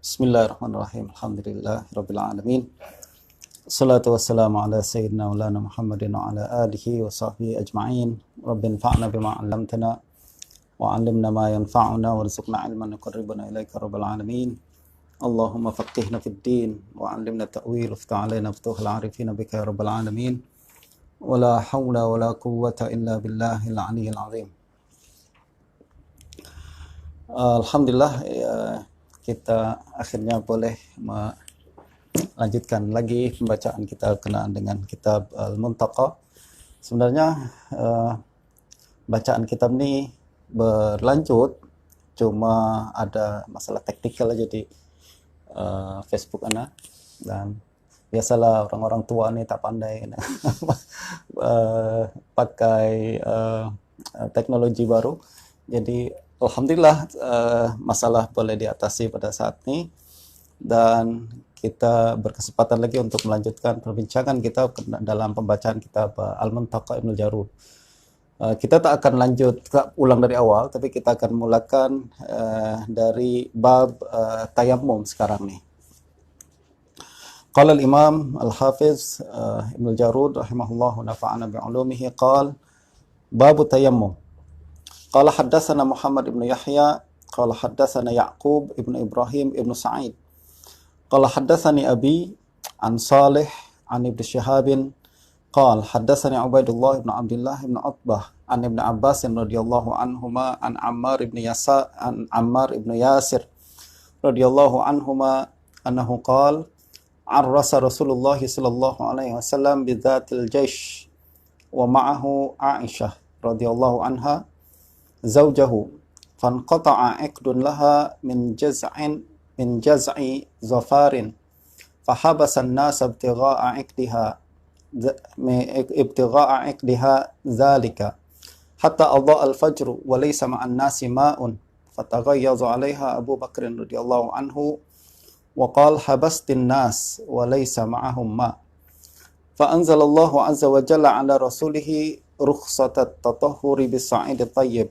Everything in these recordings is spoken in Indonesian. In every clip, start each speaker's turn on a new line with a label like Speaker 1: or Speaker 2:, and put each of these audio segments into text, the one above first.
Speaker 1: Bismillahirrahmanirrahim. Alhamdulillahirabbil alamin. Assalatu wassalamu ala sayyidina maulana Muhammadin wa ala alihi wa sahbihi ajma'in. Rabbin fa'na bima 'allamtana wa 'allimna ma yanfa'una warzuqna 'ilman yuqarribuna ilaika rabbal alamin. Allahumma faqihna fid din wa 'allimna ta'wil waftah 'alaina futuhal 'arifin bika ya rabbal alamin. Wala haula wala quwwata illa billahil 'aliyyil 'azim. Alhamdulillah kita akhirnya boleh melanjutkan lagi pembacaan kita berkenaan dengan kitab Al-Muntaqa. Sebenarnya bacaan kitab ini berlanjut, cuma ada masalah teknikal aja di Facebook anak, dan biasalah orang-orang tua nih tak pandai pakai teknologi baru. Jadi alhamdulillah masalah boleh diatasi pada saat ini, dan kita berkesempatan lagi untuk melanjutkan perbincangan kita dalam pembacaan kitab Al-Muntaqa Ibnul Jarud. Kita tak akan lanjut ulang dari awal, tapi kita akan mulakan dari bab tayammum sekarang nih. Qala al-Imam Al-Hafiz Ibnul Jarud rahimahullah nafa'ana bi'ulumihi qala babu tayammum. Qala haddatsana Muhammad ibn Yahya qala haddatsana Ya'qub ibn Ibrahim ibn Sa'id qala haddatsani abi an Salih an Ibn Shihab qala haddatsani Ubaidullah ibn Abdullah ibn Utbah an Ibn Abbas radhiyallahu anhuma an Ammar ibn Yasir radhiyallahu anhuma annahu qala arrasa Rasulullah sallallahu alaihi wasallam bidzatil jaish wa ma'ahu Aisyah radhiyallahu anha zawjahu fanqata'a 'iqdun laha min jaz'i zafarin fahabasa an-nas ibtigha'a 'iqdiha dhalika hatta adha'a al-fajr wa laysa ma'an nasi ma'un fataghayyaza 'alayha Abu Bakr radhiyallahu anhu wa qala habastin nas wa laysa ma'ahum ma' fa anzalallahu 'azza wa jalla 'ala rasulihi rukhsatat tatahhuri bis-sa'id at-tayyib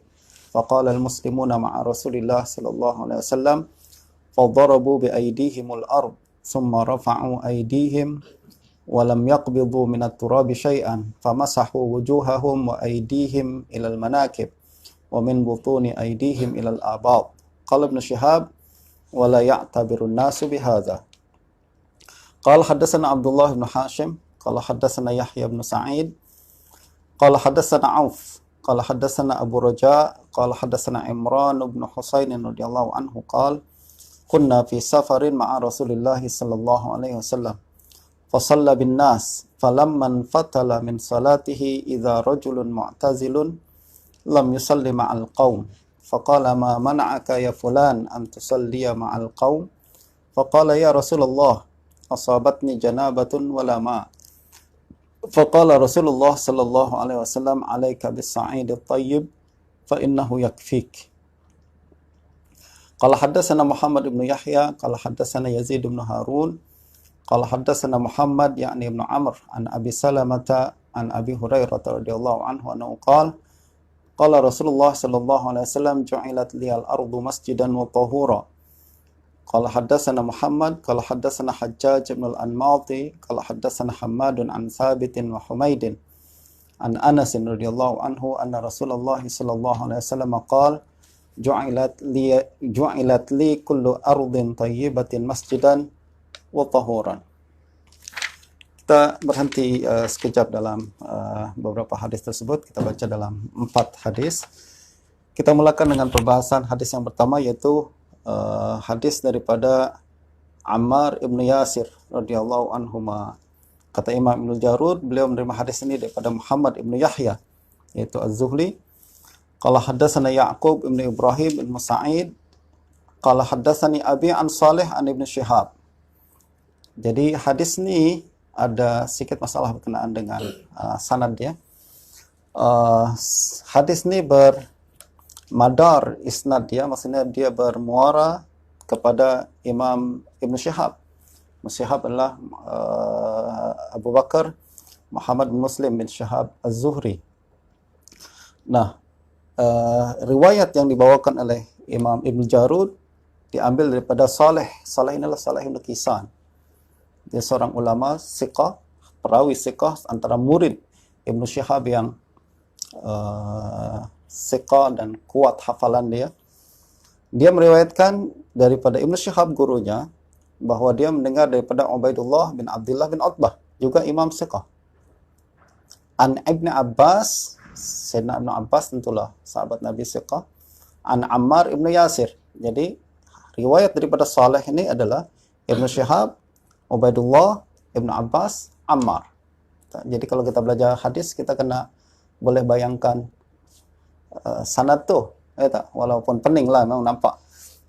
Speaker 1: فقال المسلمون مع رسول الله صلى الله عليه وسلم فضربوا بأيديهم الأرض ثم رفعوا أيديهم ولم يقبضوا من التراب شيئا فمسحوا وجوههم وأيديهم إلى المناكب ومن بطون أيديهم إلى الآباط قال ابن شهاب ولا يعتبر الناس بهذا قال حدثنا عبد الله بن هاشم قال حدثنا يحيى بن سعيد قال حدثنا عوف قال حدثنا أبو رجاء قال حدثنا عمران بن حسين رضي الله عنه قال كنا في سفر مع رسول الله صلى الله عليه وسلم فصلى بالناس فلما انفتل من صلاته إذا رجل معتزل لم يصلي مع القوم فقال ما منعك يا فلان أن تصلي مع القوم فقال يا رسول الله أصابتني جنابة ولا ماء فقال رسول الله صلى الله عليه وسلم عليك بالصعيد الطيب فإنه يكفيك قال حدثنا محمد بن يحيى قال حدثنا يزيد بن هارون قال حدثنا محمد يعني ابن عمرو عن أبي سلمة عن أبي هريرة رضي الله عنه أنه قال قال رسول الله صلى الله عليه وسلم جعلت لي الأرض مسجدا وطهورا قال حدثنا محمد قال حدثنا حجاج بن الأنماطي قال حدثنا حماد عن ثابت وحميد عن أنس رضي الله عنه أن رسول الله صلى الله عليه وسلم قال جعلت لي كل أرض طيبة مسجدا وطهورا. Kita berhenti sekejap dalam beberapa hadis tersebut. Kita baca dalam 4 hadis. Kita mulakan dengan pembahasan hadis yang pertama, yaitu hadis daripada Ammar ibn Yasir radhiyallahu anhuma. Kata Imam Ibnul Jarud, beliau menerima hadis ini daripada Muhammad ibn Yahya, yaitu Az-Zuhli. Qala haddatsana Ya'qub ibn Ibrahim ibn Sa'id qala haddatsani abi an Salih an Ibn Shihab. Jadi hadis ini ada sedikit masalah berkenaan dengan sanad ya. Hadis ini madar isnad dia, maksudnya dia bermuara kepada Imam Ibn Shihab. Ibn Shihab adalah Abu Bakar Muhammad bin Muslim bin Shihab Az-Zuhri. Nah, riwayat yang dibawakan oleh Imam Ibn Jarud diambil daripada Saleh. Saleh inilah Saleh bin Kaysan. Dia seorang ulama siqah, perawi siqah antara murid Ibnu Syihab yang siqah dan kuat hafalan dia. Dia meriwayatkan daripada Ibnu Syihab gurunya bahwa dia mendengar daripada Ubaidullah bin Abdullah bin Utbah, juga imam siqah. An Ibn Abbas, Sayyidina Ibn Abbas tentulah sahabat Nabi siqah. An Ammar ibn Yasir. Jadi riwayat daripada Saleh ini adalah Ibnu Syihab, Ubaidullah, Ibn Abbas, Ammar. Jadi kalau kita belajar hadis, kita kena boleh bayangkan sanad tuh, ya tak? Walaupun pening lah, memang nampak.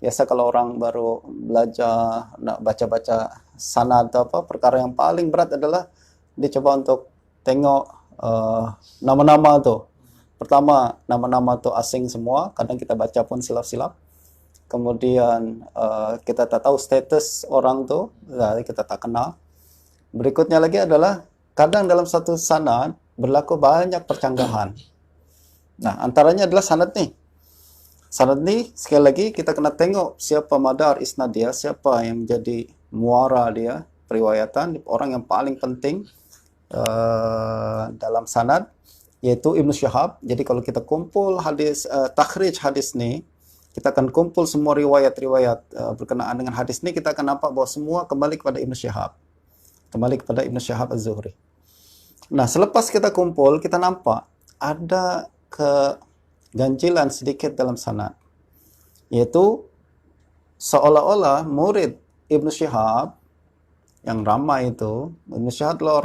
Speaker 1: Biasa kalau orang baru belajar, nak baca-baca sanad atau apa, perkara yang paling berat adalah dia coba untuk tengok nama-nama tuh. Pertama, nama-nama tuh asing semua, kadang kita baca pun silap-silap. Kemudian kita tak tahu status orang tuh, kita tak kenal. Berikutnya lagi adalah kadang dalam satu sanad berlaku banyak percanggahan. Nah, antaranya adalah sanad nih. Sanad nih, sekali lagi kita kena tengok siapa madar isnad dia, siapa yang menjadi muara dia, periwayatan, orang yang paling penting dalam sanad, yaitu Ibnu Syihab. Jadi kalau kita kumpul hadis, takhrij hadis nih, kita akan kumpul semua riwayat-riwayat berkenaan dengan hadis ini, kita akan nampak bahwa semua kembali kepada Ibnu Syihab. Kembali kepada Ibnu Syihab Az-Zuhri. Nah, selepas kita kumpul, kita nampak ada keganjilan sedikit dalam sanad. Yaitu, seolah-olah murid Ibnu Syihab, yang ramai itu, Ibnu Syihab adalah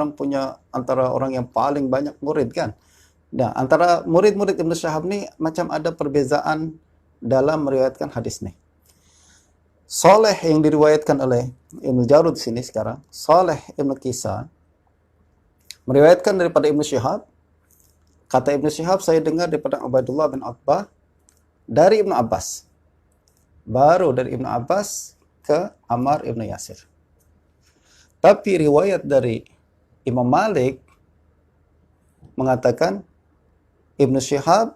Speaker 1: antara orang yang paling banyak murid kan. Nah, antara murid-murid Ibnu Syihab ini, macam ada perbezaan dalam meriwayatkan hadis nih. Saleh yang diriwayatkan oleh Ibnu Jarud di sini sekarang, Saleh Ibnu Kaysan meriwayatkan daripada Ibnu Syihab. Kata Ibnu Syihab, saya dengar daripada Ubaidullah bin Utbah dari Ibnu Abbas. Baru dari Ibnu Abbas ke Ammar ibn Yasir. Tapi riwayat dari Imam Malik mengatakan Ibnu Syihab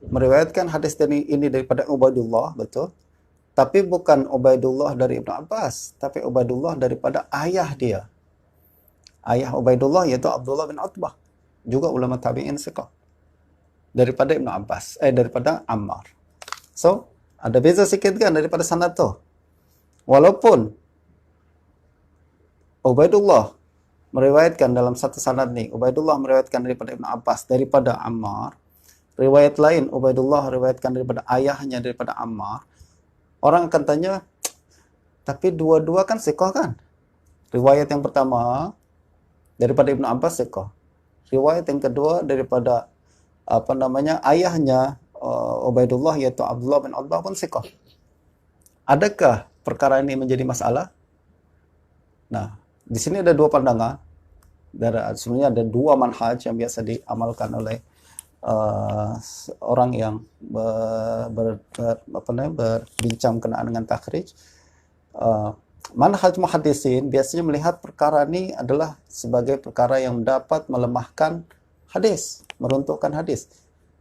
Speaker 1: meriwayatkan hadis ini daripada Ubaidullah, betul. Tapi bukan Ubaidullah dari Ibnu Abbas, tapi Ubaidullah daripada ayah dia. Ayah Ubaidullah yaitu Abdullah bin Utbah, juga ulama tabi'in siqah. Daripada Ibnu Abbas, daripada Ammar. So, ada beza sikit kan daripada sanad tu. Walaupun Ubaidullah meriwayatkan dalam satu sanad ni, Ubaidullah meriwayatkan daripada Ibnu Abbas daripada Ammar, riwayat lain Ubaidullah meriwayatkan daripada ayahnya daripada Ammar, orang akan tanya, tapi dua-dua kan siqah kan? Riwayat yang pertama daripada Ibnu Abbas siqah. Riwayat yang kedua daripada ayahnya Ubaidullah yaitu Abdullah bin Utbah pun siqah. Adakah perkara ini menjadi masalah? Nah, di sini ada dua pandangan. Sebenarnya ada dua manhaj yang biasa diamalkan oleh orang yang berbincang kenaan dengan takhrij. Manhaj muhaddisin biasanya melihat perkara ini adalah sebagai perkara yang dapat melemahkan hadis, meruntuhkan hadis.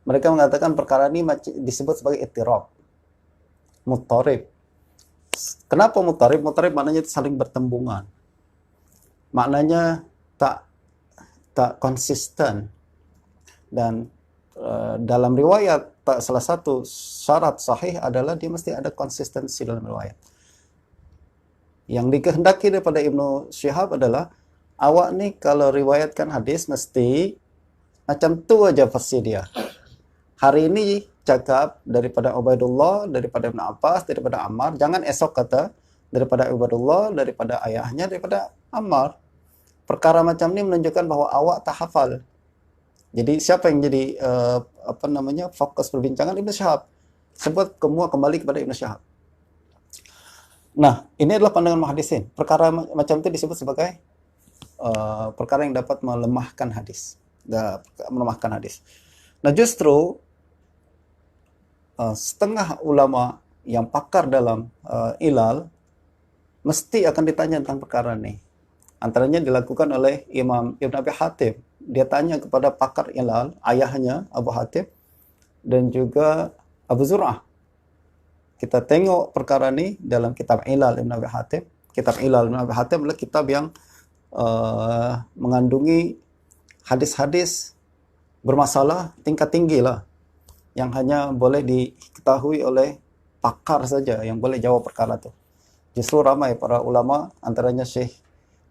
Speaker 1: Mereka mengatakan perkara ini disebut sebagai ittirab, muttarib. Kenapa muttarib? Muttarib maknanya saling bertembungan. Maknanya tak konsisten. Dan dalam riwayat, salah satu syarat sahih adalah dia mesti ada konsistensi dalam riwayat. Yang dikehendaki daripada Ibnu Syihab adalah awak ni kalau riwayatkan hadis mesti macam tu aja versi dia. Hari ini cakap daripada Ubaidullah, daripada Ibnu Abbas, daripada Ammar, jangan esok kata daripada Ubaidullah, daripada ayahnya, daripada Ammar. Perkara macam ni menunjukkan bahawa awak tak hafal. Jadi siapa yang jadi fokus perbincangan? Ibnu Syihab. Sebut semua kembali kepada Ibnu Syihab. Nah, ini adalah pandangan muhaddisin. Perkara macam itu disebut sebagai perkara yang dapat melemahkan hadis. Melemahkan hadis. Nah, justru setengah ulama yang pakar dalam ilal mesti akan ditanya tentang perkara ini. Antaranya dilakukan oleh Imam Ibn Abi Hatim. Dia tanya kepada pakar ilal, ayahnya Abu Hatim, dan juga Abu Zur'ah. Kita tengok perkara ni dalam kitab Ilal Ibn Abi Hatim. Kitab Ilal Ibn Abi Hatim adalah kitab yang mengandungi hadis-hadis bermasalah tingkat tinggi lah, yang hanya boleh diketahui oleh pakar saja yang boleh jawab perkara tu. Justru ramai para ulama, antaranya Syekh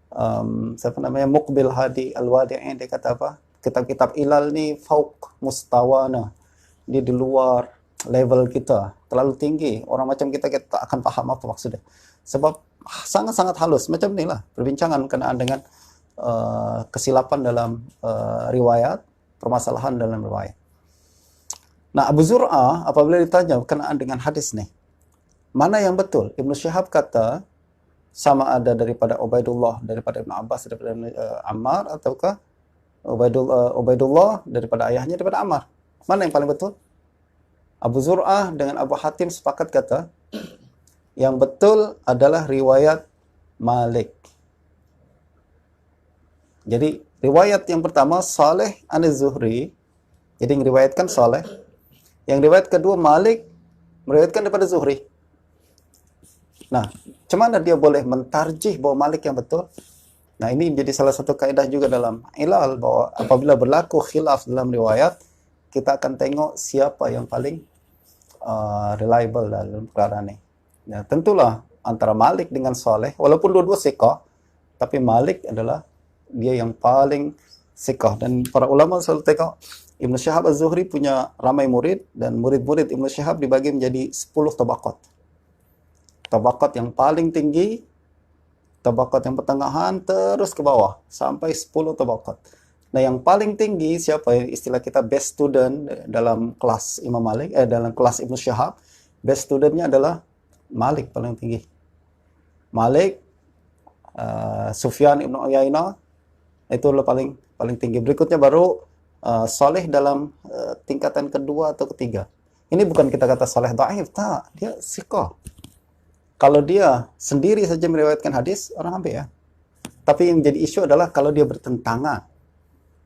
Speaker 1: Muqbil Hadi Al-Wadi'i, dia kata apa? Kitab-kitab Ilal ni fauq mustawana, dia di luar level kita, terlalu tinggi. Orang macam kita tak akan faham apa maksudnya. Sebab sangat-sangat halus macam ni lah perbincangan berkenaan dengan kesilapan dalam riwayat, permasalahan dalam riwayat. Nah, Abu Zur'ah apabila ditanya berkenaan dengan hadis ni, mana yang betul? Ibnu Syihab kata sama ada daripada Ubaidullah, daripada Ibn Abbas, daripada Ammar, ataukah Ubaidullah daripada ayahnya, daripada Ammar. Mana yang paling betul? Abu Zur'ah dengan Abu Hatim sepakat kata yang betul adalah riwayat Malik. Jadi riwayat yang pertama Saleh an-Zuhri, jadi yang diriwayatkan Saleh. Yang riwayat kedua Malik meriwayatkan daripada Zuhri. Nah, macam mana dia boleh mentarjih bahawa Malik yang betul? Nah, ini menjadi salah satu kaedah juga dalam Ilal, bahwa apabila berlaku khilaf dalam riwayat, kita akan tengok siapa yang paling reliable dalam perkara ini. Ya, tentulah antara Malik dengan Saleh, walaupun dua-dua siqah, tapi Malik adalah dia yang paling siqah. Dan para ulama selalu tengok Ibn Syihab Az-Zuhri punya ramai murid, dan murid-murid Ibn Syihab dibagi menjadi 10 tabaqat. Tabaqat yang paling tinggi, tabaqat yang pertengahan, terus ke bawah sampai 10 tabaqat. Nah, yang paling tinggi siapa? Istilah kita best student dalam kelas Imam Malik, dalam kelas Ibn Syihab, best studentnya adalah Malik paling tinggi. Malik, Sufyan Ibn Uyainah, itu adalah paling tinggi. Berikutnya baru Saleh dalam tingkatan kedua atau ketiga. Ini bukan kita kata Saleh dhaif, tak, dia siqah. Kalau dia sendiri saja meriwayatkan hadis, orang ambil ya. Tapi yang jadi isu adalah kalau dia bertentangan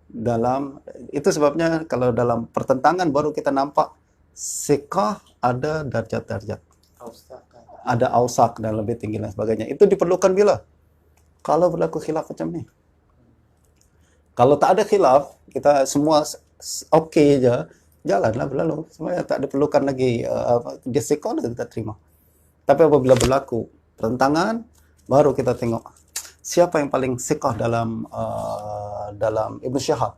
Speaker 1: dalam, itu sebabnya kalau dalam pertentangan baru kita nampak siqah ada darjat-darjat. Ada ausak dan lebih tinggi dan sebagainya. Itu diperlukan bila? Kalau berlaku khilaf macam ni. Kalau tak ada khilaf, kita semua okey je, jalanlah berlalu. Semuanya tak diperlukan lagi dia siqah, kita terima. Tapi apabila berlaku pertentangan, baru kita tengok siapa yang paling siqah dalam Ibn Syihab.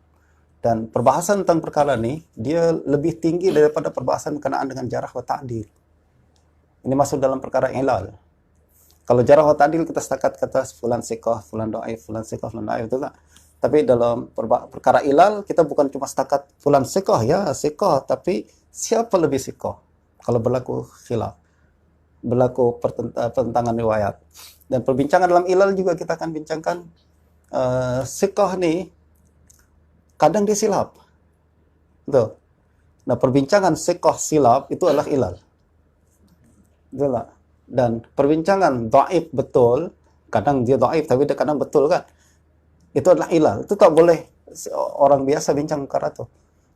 Speaker 1: Dan perbahasan tentang perkara ni, dia lebih tinggi daripada perbahasan berkenaan dengan jarah wa ta'dil. Ini masuk dalam perkara Ilal. Kalau jarah wa ta'dil kita setakat kata fulan siqah, fulan dhaif, fulan siqah, fulan dhaif, betul tak? Tapi dalam perkara Ilal, kita bukan cuma setakat fulan siqah, ya siqah, tapi siapa lebih siqah kalau berlaku khilaf, berlaku pertentangan riwayat. Dan perbincangan dalam Ilal juga kita akan bincangkan siqah ni kadang dia silap. Betul. Nah, perbincangan siqah silap itu adalah Ilal. Betul tak? Dan perbincangan dhaif betul, kadang dia dhaif tapi dia kadang betul kan? Itu adalah Ilal. Itu tak boleh orang biasa bincang perkara itu.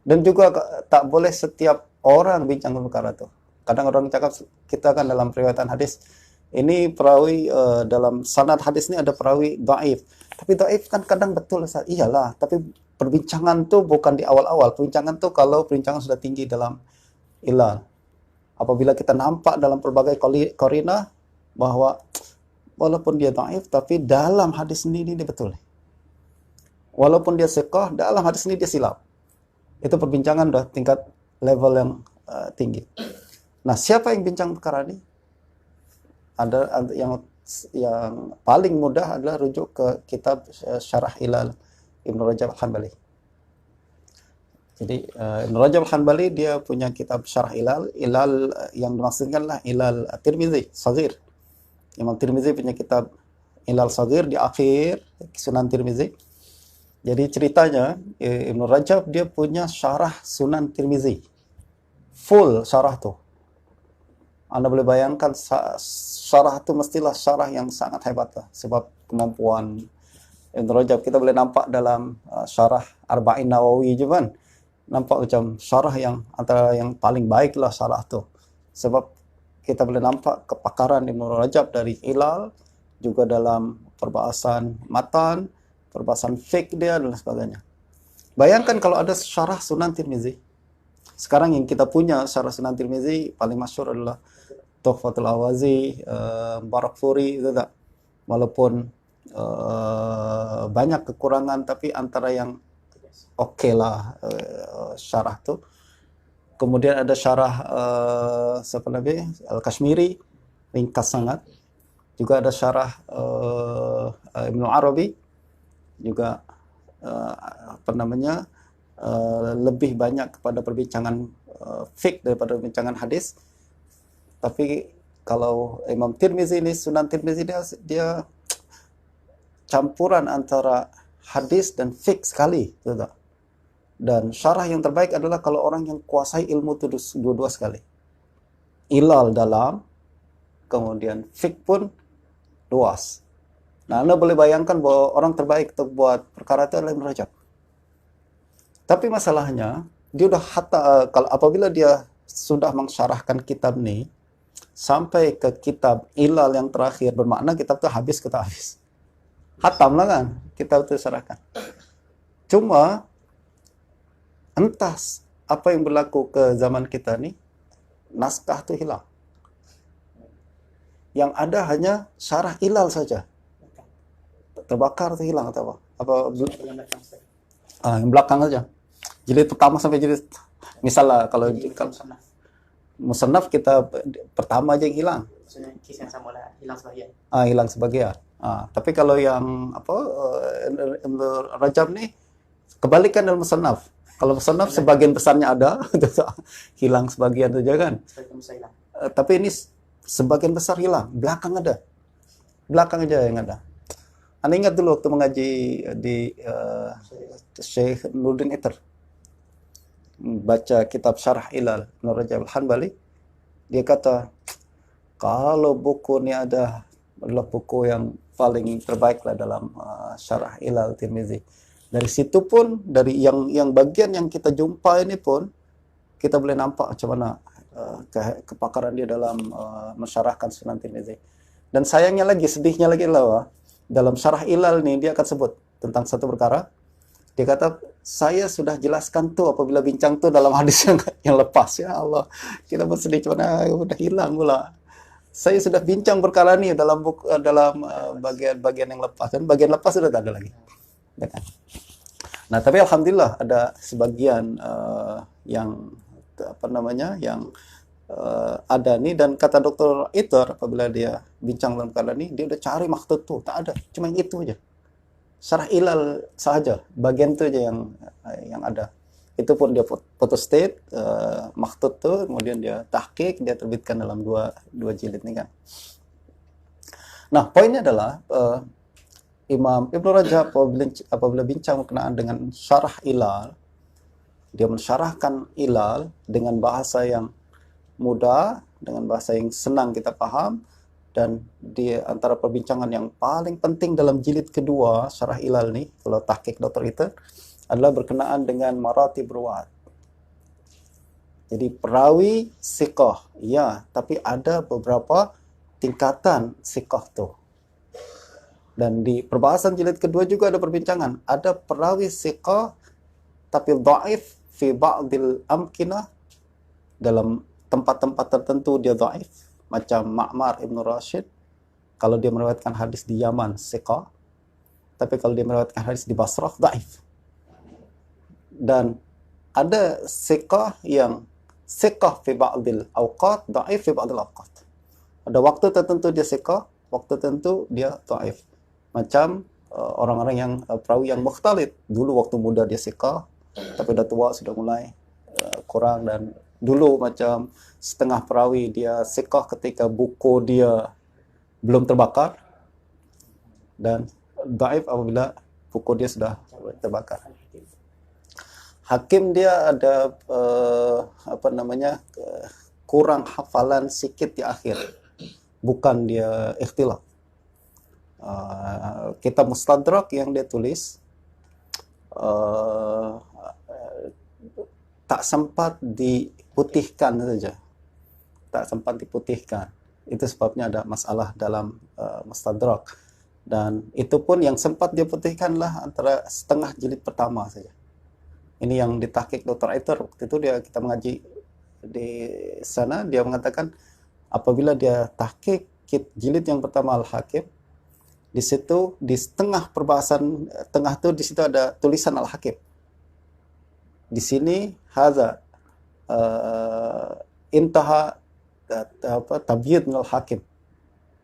Speaker 1: Dan juga tak boleh setiap orang bincang perkara itu. Kadang orang cakap, kita kan dalam periwayatan hadis, ini perawi dalam sanad hadis ini ada perawi dhaif. Tapi dhaif kan kadang betul, Ustaz. Iyalah, tapi perbincangan tu bukan di awal-awal. Perbincangan tu kalau perbincangan sudah tinggi dalam Ilal. Apabila kita nampak dalam pelbagai qarinah bahwa walaupun dia dhaif, tapi dalam hadis sendiri dia betul. Walaupun dia siqah, dalam hadis ini dia silap. Itu perbincangan dah tingkat level yang tinggi. Nah, siapa yang bincang perkara ini? Ada yang paling mudah adalah rujuk ke kitab Syarah Ilal Ibn Rajab Al-Hanbali. Jadi Ibn Rajab Al-Hanbali dia punya kitab Syarah Ilal. Ilal yang dimaksudkanlah Ilal Tirmizi Saghir. Imam Tirmizi punya kitab Ilal Saghir di akhir Sunan Tirmizi. Jadi ceritanya Ibn Rajab dia punya syarah Sunan Tirmizi. Full syarah tu. Anda boleh bayangkan syarah tu mestilah syarah yang sangat hebat lah. Sebab kemampuan Ibn Rajab kita boleh nampak dalam syarah Arba'in Nawawi je kan. Nampak macam syarah yang antara yang paling baik lah syarah tu. Sebab kita boleh nampak kepakaran Ibnu Rajab dari ilal, juga dalam perbahasan matan, perbahasan fiqh dia dan sebagainya. Bayangkan kalau ada syarah Sunan Tirmizi. Sekarang yang kita punya syarah Sunan Tirmizi paling masyhur adalah Tuhfatul Awazi, Barakfuri, itu tak? Walaupun banyak kekurangan, tapi antara yang oke lah syarah tu. Kemudian ada syarah siapa lagi? Al-Kashmiri, ringkas sangat. Juga ada syarah Ibnu Arabi, juga lebih banyak kepada perbincangan fiqh daripada perbincangan hadis. Tapi kalau Imam Tirmizi ini, Sunan Tirmizi dia campuran antara hadis dan fiqh sekali, gitu. Dan syarah yang terbaik adalah kalau orang yang kuasai ilmu itu dua-dua sekali. Ilal dalam, kemudian fiqh pun luas. Nah, Anda boleh bayangkan bahwa orang terbaik untuk buat perkara itu adalah Ibnu Rajab. Tapi masalahnya, dia udah kalau apabila dia sudah mensyarahkan kitab ini sampai ke kitab ilal yang terakhir, bermakna kitab itu habis, kita habis. Hatam lah kan, kitab itu syarahkan. Cuma entah apa yang berlaku ke zaman kita nih, naskah itu hilang. Yang ada hanya syarah ilal saja. Terbakar itu hilang atau apa? Yang belakang saja. Jilid pertama sampai jilid, misalnya kalau musannaf kita pertama aja yang hilang.
Speaker 2: Kisah yang sama lah, hilang sebagian.
Speaker 1: Hilang sebagian. Tapi kalau yang Rajab nih kebalikan dalam musannaf. Kalau musannaf sebagian besarnya ada, hilang sebagian saja kan. Tapi ini sebagian besar hilang, belakang ada. Belakang aja yang ada. Anda ingat dulu waktu mengaji di Syekh Nuruddin Itter, baca kitab Syarah Ilal Ibnu Rajab Al-Hanbali, dia kata kalau buku ini adalah buku yang paling terbaik lah dalam Syarah Ilal Tirmizi. Dari situ pun, dari yang bagian yang kita jumpa ini pun kita boleh nampak macam mana kepakaran dia dalam mensyarahkan Sunan Tirmizi. Dan sayangnya lagi, sedihnya lagi adalah dalam Syarah Ilal ini dia akan sebut tentang satu perkara. Dia kata, saya sudah jelaskan tuh apabila bincang tuh dalam hadis yang lepas. Ya Allah, kita bersedih, cuma udah hilang pula. Saya sudah bincang perkara ini dalam bagian yang lepas, dan bagian lepas sudah tak ada lagi. Nah, tapi alhamdulillah ada sebagian yang ada nih, dan kata Dr. Itter apabila dia bincang dalam perkara ini, dia udah cari maktut tuh, tak ada, cuma itu aja. Syarah Ilal saja, bagian itu aja yang ada. Itu pun dia photostate, maktut tuh, kemudian dia tahqiq, dia terbitkan dalam dua jilid ini kan. Nah, poinnya adalah Imam Ibnu Rajab apabila bincang berkenaan dengan Syarah Ilal, dia mensyarahkan Ilal dengan bahasa yang mudah, dengan bahasa yang senang kita paham. Dan di antara perbincangan yang paling penting dalam jilid kedua Syarah Ilal nih, kalau tahqiq Dr. itu adalah berkenaan dengan maratib ruwat. Jadi perawi siqah, ya, tapi ada beberapa tingkatan siqah tuh. Dan di perbahasan jilid kedua juga ada perbincangan. Ada perawi siqah tapi dhaif fi ba'dil amkinah, dalam tempat-tempat tertentu dia dhaif. Macam Ma'mar Ibn Rashid, kalau dia meriwayatkan hadis di Yaman, siqah. Tapi kalau dia meriwayatkan hadis di Basrah, dhaif. Dan ada siqah yang siqah fi ba'dil awqat, dhaif fi ba'dil awqat. Ada waktu tertentu dia siqah, waktu tertentu dia dhaif. Macam orang-orang yang perawi yang mukhtalid. Dulu waktu muda dia siqah, tapi dah tua sudah mulai kurang. Dan dulu macam setengah perawi dia siqah ketika buku dia belum terbakar, dan dhaif apabila buku dia sudah terbakar. Hakim dia ada kurang hafalan sikit di akhir, bukan dia ikhtilaf. Kitab Mustadrak yang dia tulis tak sempat diputihkan saja. tak sempat diputihkan. Itu sebabnya ada masalah dalam Mustadrak. Dan itu pun yang sempat dia putihkanlah antara setengah jilid pertama saja. Ini yang ditahqiq Dr. Aitar. Waktu itu kita mengaji di sana, dia mengatakan apabila dia tahqiq jilid yang pertama Al-Hakim, di situ di setengah perbahasan tengah itu di situ ada tulisan Al-Hakim. Di sini hadza intaha tabyid Al-Hakim.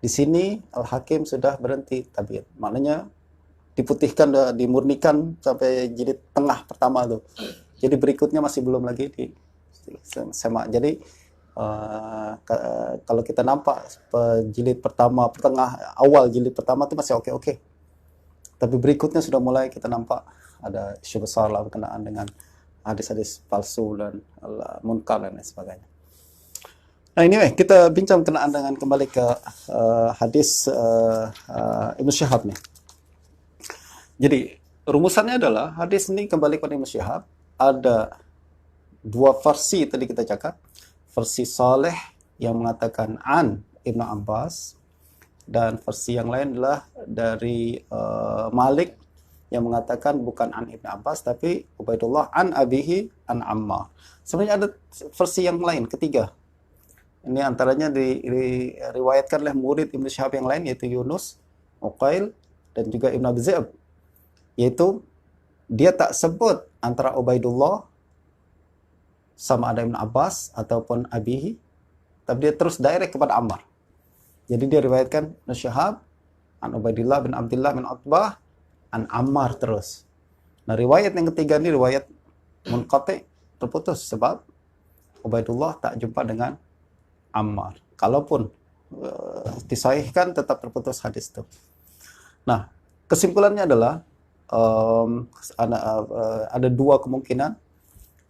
Speaker 1: Di sini Al-Hakim sudah berhenti tabyid. Maknanya diputihkan, dimurnikan sampai jilid tengah pertama tuh. Jadi berikutnya masih belum lagi di semak. Jadi kalau kita nampak jilid pertama, awal jilid pertama itu masih oke-oke. Tapi berikutnya sudah mulai kita nampak ada isu besar lah berkenaan dengan hadis-hadis palsu dan munkar dan lain sebagainya. Nah ini kita bincang berkenaan dengan kembali ke hadis Ibnu Syihab nih. Jadi rumusannya adalah hadis ini kembali kepada Ibnu Syihab, ada dua versi tadi kita cakap. Versi Saleh yang mengatakan an Ibnu Abbas, dan versi yang lain adalah dari Malik yang mengatakan bukan an Ibnu Abbas tapi Ubaidullah an abihi an Ammar. Sebenarnya ada versi yang lain ketiga. Ini antaranya diriwayatkan oleh murid Ibnu Syihab yang lain, yaitu Yunus, Uqail, dan juga Ibnu Abi Zaib. Yaitu dia tak sebut antara Ubaidullah sama ada Ibn Abbas ataupun Abihi, tapi dia terus direct kepada Ammar. Jadi dia riwayatkan Ibnu Syihab an Ubaidillah bin Abdullah bin Utbah an Ammar terus. Nah riwayat yang ketiga ini riwayat munqati, terputus, sebab Ubaidullah tak jumpa dengan Ammar. Kalaupun disahihkan tetap terputus hadis itu. Nah kesimpulannya adalah ada dua kemungkinan,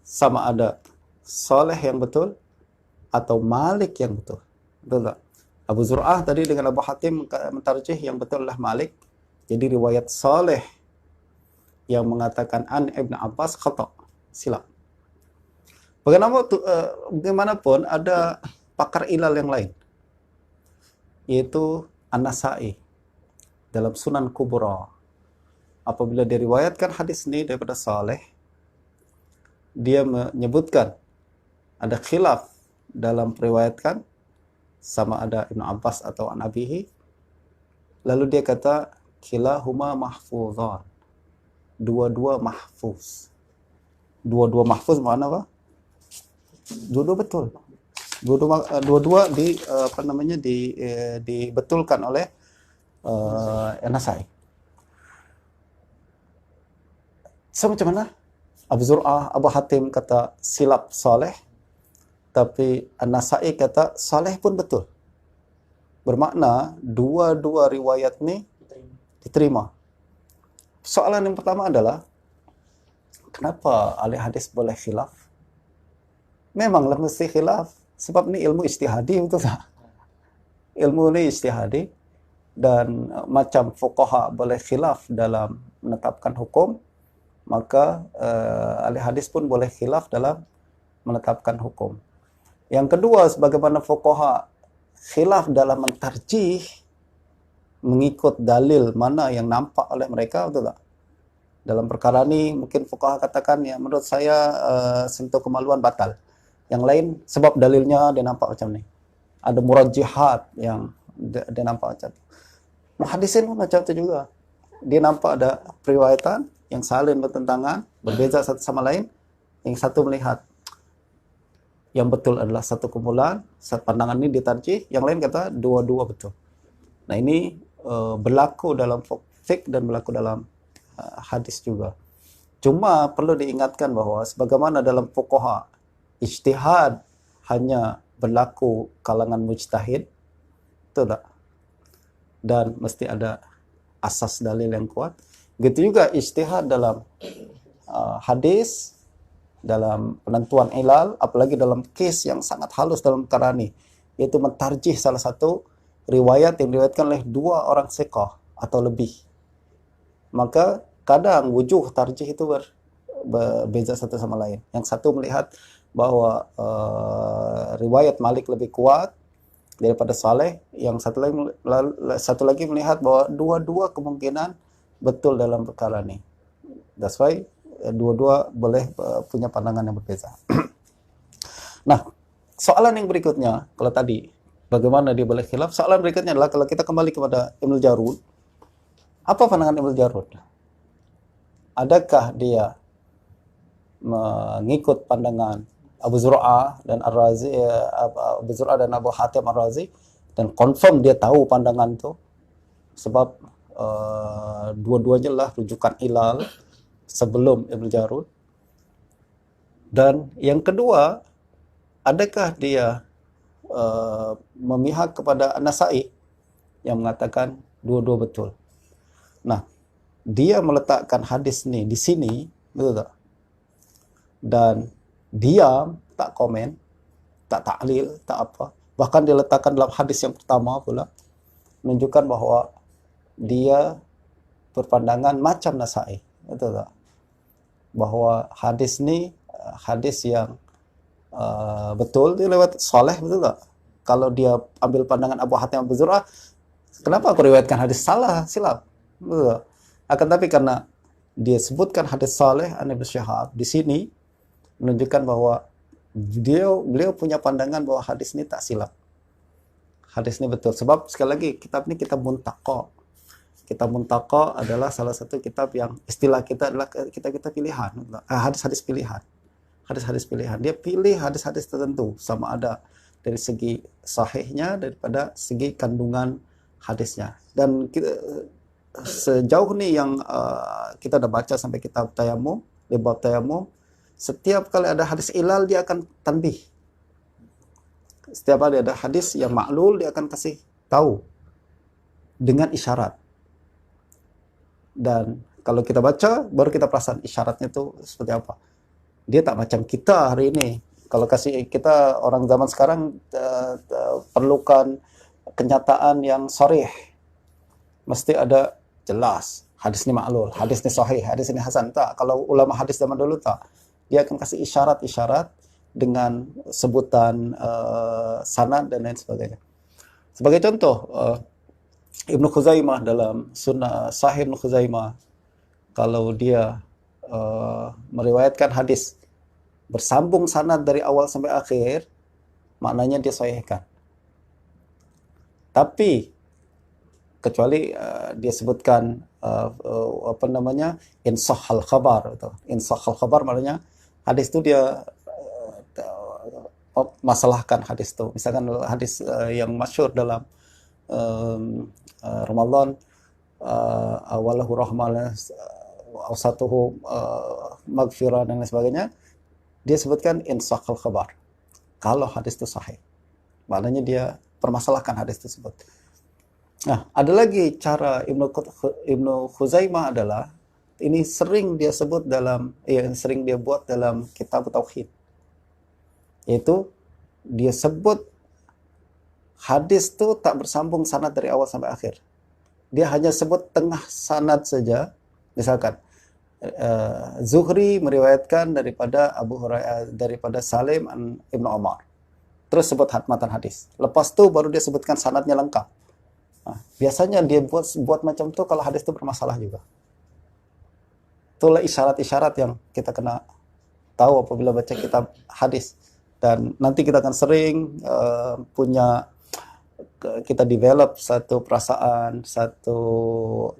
Speaker 1: sama ada Saleh yang betul atau Malik yang betul. Betul tak? Abu Zur'ah tadi dengan Abu Hatim mentarjih yang betul adalah Malik. Jadi riwayat Saleh yang mengatakan an Ibn Abbas khata', silap. Bagaimanapun ada pakar ilal yang lain, yaitu An-Nasa'i dalam Sunan Kubra. Apabila diriwayatkan hadis ini daripada Saleh, dia menyebutkan ada khilaf dalam periwayatkan sama ada Ibnu Abbas atau an Abihi. Lalu dia kata kilahuma mahfuzan. Dua-dua mahfuz. Dua-dua mahfuz makna apa? Dua-dua betul. Dua-dua dibetulkan oleh An-Nasa'i. So macam mana? Abu Zur'ah, Abu Hatim kata silap Saleh, tapi An-Nasa'i kata Saleh pun betul. Bermakna dua-dua riwayat ni diterima. Soalan yang pertama adalah, kenapa ahli hadis boleh khilaf? Memanglah mesti khilaf, sebab ni ilmu ijtihadi, betul tak? Ilmu ni ijtihadi, dan macam fuqaha boleh khilaf dalam menetapkan hukum, maka ahli hadis pun boleh khilaf dalam menetapkan hukum. Yang kedua, sebagaimana fuqaha khilaf dalam mentarjih, mengikut dalil mana yang nampak oleh mereka, betul tak? Dalam perkara ini mungkin fuqaha katakan, ya menurut saya sentuh kemaluan batal. Yang lain sebab dalilnya dia nampak macam ni. Ada murajjihat yang dia nampak macam tu. Muhaddisin pun macam tu juga. Dia nampak ada periwayatan yang saling bertentangan, berbeza satu sama lain. Yang satu melihat yang betul adalah satu kumpulan, pandangan ini ditarjih, yang lain kata dua-dua betul. Nah ini berlaku dalam fiqh dan berlaku dalam hadis juga. Cuma perlu diingatkan bahawa sebagaimana dalam fuqaha, ijtihad hanya berlaku kalangan mujtahid, betul tak? Dan mesti ada asas dalil yang kuat. Begitu juga ijtihad dalam hadis, dalam penentuan ilal, apalagi dalam kes yang sangat halus dalam perkara ini, yaitu mentarjih salah satu riwayat yang diriwayatkan oleh dua orang siqah atau lebih. Maka kadang wujuh tarjih itu berbeza satu sama lain. Yang satu melihat bahwa riwayat Malik lebih kuat daripada Saleh. Yang satu lagi melihat bahwa dua-dua kemungkinan betul dalam perkara ini. That's why dua-dua boleh punya pandangan yang berbeza. Nah, soalan yang berikutnya, kalau tadi bagaimana dia boleh khilaf, soalan berikutnya adalah kalau kita kembali kepada Ibnu Jarud, apa pandangan Ibnu Jarud? Adakah dia mengikut pandangan Abu Zur'ah dan Ar-Razi, Abu Zur'ah dan Abu Hatim Ar-Razi, dan confirm dia tahu pandangan itu, sebab dua-duanya lah rujukan ilal sebelum Ibnu Jarud. Dan yang kedua, adakah dia memihak kepada An-Nasa'i yang mengatakan dua-dua betul? Nah, dia meletakkan hadis ini di sini, betul tak? Dan diam, tak komen, tak taklil, tak apa. Bahkan dia letakkan dalam hadis yang pertama pula, menunjukkan bahwa dia berpandangan macam Nasa'i, betul tak? Bahwa hadis ini hadis yang betul, dia lewat soleh, betul tak? Kalau dia ambil pandangan Abu Hatim Abu Zur'ah, kenapa aku riwayatkan hadis salah, silap? Betul tak? Akan tapi karena dia sebutkan hadis saleh an Ibnu Syihab di sini, menunjukkan bahwa beliau punya pandangan bahwa hadis ini tak silap. Hadis ini betul. Sebab sekali lagi, kitab ini kitab Muntaqa. Kitab Muntaqa adalah salah satu kitab yang istilah kita adalah kitab pilihan. Hadis-hadis pilihan. Hadis-hadis pilihan. Dia pilih hadis-hadis tertentu, sama ada dari segi sahihnya daripada segi kandungan hadisnya. Dan kita, sejauh ini yang kita dah baca sampai kitab Tayamum, di bab Tayamum, setiap kali ada hadis ilal dia akan tanbih. Setiap kali ada hadis yang ma'lul dia akan kasih tahu dengan isyarat. Dan kalau kita baca baru kita perasan isyaratnya itu seperti apa. Dia tak macam kita hari ini. Kalau kasih kita orang zaman sekarang perlukan kenyataan yang sharih. Mesti ada jelas. Hadis ini ma'lul, hadis ini sahih, hadis ini hasan. Tak. Kalau ulama hadis zaman dulu tak. Dia akan kasih isyarat-isyarat dengan sebutan sanad dan lain sebagainya. Sebagai contoh, Ibnu Khuzaimah dalam Sunnah Sahih Ibnu Khuzaimah, kalau dia meriwayatkan hadis bersambung sanad dari awal sampai akhir, maknanya dia sahihkan. Tapi kecuali dia sebutkan apa namanya, insahhal khabar, atau insahhal khabar maknanya hadis itu dia masalahkan hadis itu. Misalkan hadis yang masyhur dalam Ramadan, awalahu rahmah, awsatuhu maghfirah dan lain sebagainya, dia sebutkan insahhal khabar. Kalau hadis itu sahih, maknanya dia permasalahkan hadis tersebut. Nah, ada lagi cara Ibnu Khuzaimah adalah, ini sering dia sebut dalam, sering dia buat dalam kitab Tauhid. Yaitu, dia sebut hadis itu tak bersambung sanad dari awal sampai akhir. Dia hanya sebut tengah sanad saja. Misalkan, Zuhri meriwayatkan daripada Abu Hurairah, daripada Salim an Ibnu Umar. Terus sebut matan hadis. Lepas itu baru dia sebutkan sanadnya lengkap. Nah, biasanya dia buat macam itu kalau hadis itu bermasalah juga. Itulah isyarat-isyarat yang kita kena tahu apabila baca kitab hadis. Dan nanti kita akan sering kita develop satu perasaan, satu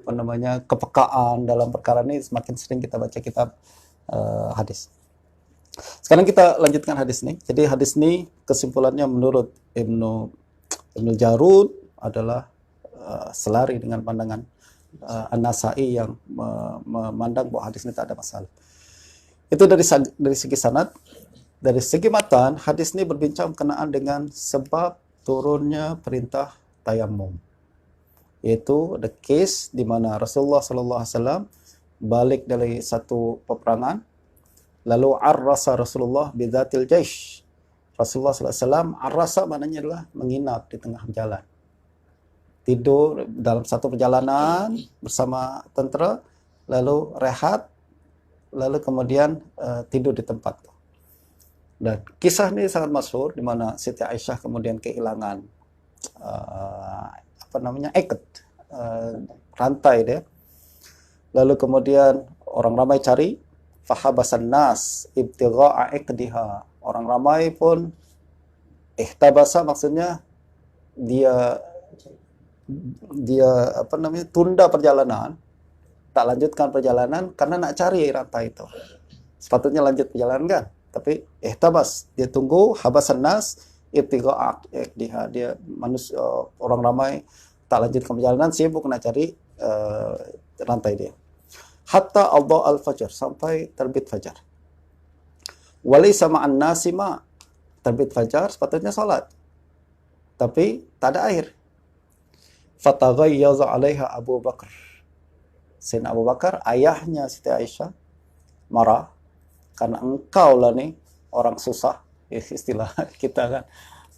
Speaker 1: apa namanya, kepekaan dalam perkara ini semakin sering kita baca kitab hadis. Sekarang kita lanjutkan hadis ini. Jadi hadis ini kesimpulannya menurut Ibnu Jarud adalah selari dengan pandangan An-Nasa'i yang memandang bahwa hadis ini tak ada masalah. Itu dari segi sanad. Dari segi matan, hadis ini berbincang berkenaan dengan sebab turunnya perintah tayamum. Yaitu the case di mana Rasulullah SAW balik dari satu peperangan, lalu arrasa Rasulullah bidzatil jaish. Rasulullah SAW arrasa maknanya adalah menginap di tengah jalan. Tidur dalam satu perjalanan bersama tentera, lalu rehat, lalu kemudian tidur di tempat. Dan kisah ini sangat masyhur di mana Siti Aisyah kemudian kehilangan ikat, rantai dia. Lalu kemudian orang ramai cari, fahabasan nas ibtigha'a iqdiha. Orang ramai pun ihtabasa, maksudnya dia tunda perjalanan, tak lanjutkan perjalanan karena nak cari rantai itu. Sepatutnya lanjut perjalanan kan, tapi ihtabas, dia tunggu, habasan nas ibtigha'a iqdiha. Dia manusia, orang ramai tak lanjutkan perjalanan, sibuk nak cari rantai dia. Hatta adha al-fajr, sampai terbit fajar. Walaysa ma'an nasi ma, terbit fajar sepatutnya salat, tapi tak ada air. Fataghayyaza 'alaiha Abu Bakar. Sayyidina Abu Bakar, ayahnya Siti Aisyah, marah karena engkau lah nih orang susah, istilah kita kan.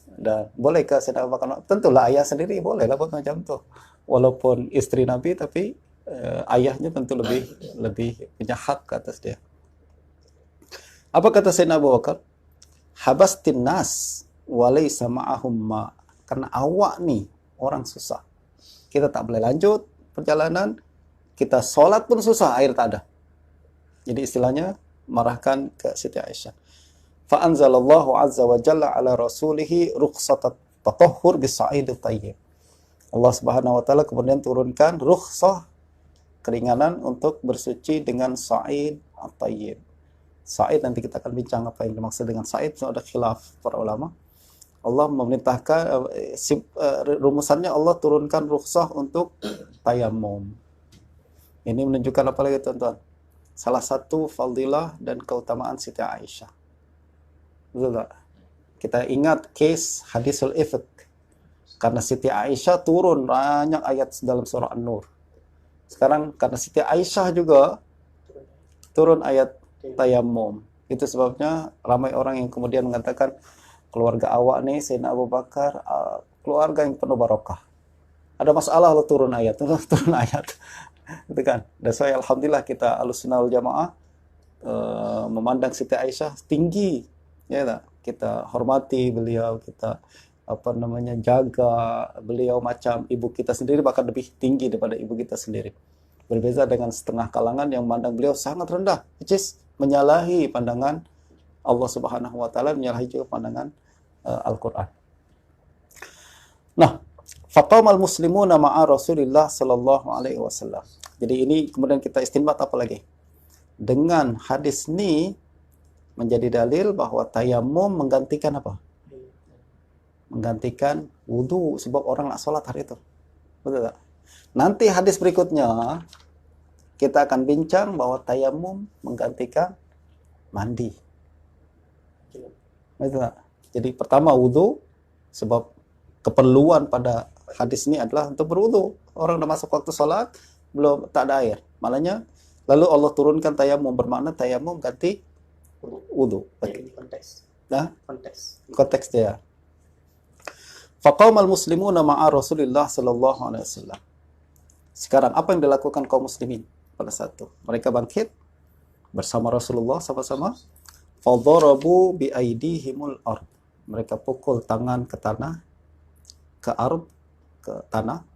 Speaker 1: Dan bolehkah Sayyidina Abu Bakar? Tentulah ayah sendiri bolehlah buat macam tu. Walaupun istri Nabi, tapi ayahnya tentu lebih punya hak ke atas dia. Apa kata Sayyidina Abu Bakar? Habastin nas walaysa ma'ahum ma. Karena awak nih orang susah, kita tak boleh lanjut perjalanan, kita sholat pun susah, air tak ada. Jadi istilahnya marahkan ke Siti Aisyah. Fa'anzalallahu azza wa jalla ala rasulihi rukhsatat tatahhur bis-sa'id at-tayyib. Allah Subhanahu wa taala kemudian turunkan rukhsah, keringanan untuk bersuci dengan sa'id at-tayyib. Sa'id, nanti kita akan bincang apa yang dimaksud dengan sa'id, ada khilaf para ulama. Allah memerintahkan, rumusannya Allah turunkan rukhsah untuk tayammum. Ini menunjukkan apa lagi tuan-tuan? Salah satu fadilah dan keutamaan Siti Aisyah. Betul tak? Kita ingat case hadisul ifk. Karena Siti Aisyah turun banyak ayat dalam surah An-Nur. Sekarang karena Siti Aisyah juga turun ayat tayammum. Itu sebabnya ramai orang yang kemudian mengatakan keluarga awak nih, Sayyidina Abu Bakar, keluarga yang penuh barokah. Ada masalah lo turun ayat, turun ayat. Itu kan. Dan saya alhamdulillah kita Ahlussunnah wal Jamaah memandang Siti Aisyah tinggi, ya tak? Kita hormati beliau, kita jaga beliau macam ibu kita sendiri, bahkan lebih tinggi daripada ibu kita sendiri. Berbeda dengan setengah kalangan yang memandang beliau sangat rendah, which is menyalahi pandangan Allah Subhanahu wa taala, menyalahi juga pandangan Al-Qur'an. Nah, faqamal muslimuna ma'a Rasulillah sallallahu alaihi wasallam. Jadi ini kemudian kita istinbat apa lagi? Dengan hadis ini menjadi dalil bahwa tayammum menggantikan apa? Menggantikan wudu, sebab orang nak sholat hari itu. Betul tak? Nanti hadis berikutnya kita akan bincang bahwa tayammum menggantikan mandi. Betul tak? Jadi pertama wudu, sebab keperluan pada hadis ini adalah untuk berwudu. Orang dah masuk waktu sholat, belum, tak ada air. Maknanya lalu Allah turunkan tayammum, bermakna tayammum ganti wudu.
Speaker 2: Jadi konteks.
Speaker 1: Nah,
Speaker 2: Konteks.
Speaker 1: dia. Faqamal muslimuna ma'a Rasulillah sallallahu alaihi wasallam. Sekarang apa yang dilakukan kaum muslimin pada saat itu? Mereka bangkit bersama Rasulullah sama-sama. Fadharabu bi aidihimul ard. Mereka pukul tangan ke tanah, ke ard, ke tanah.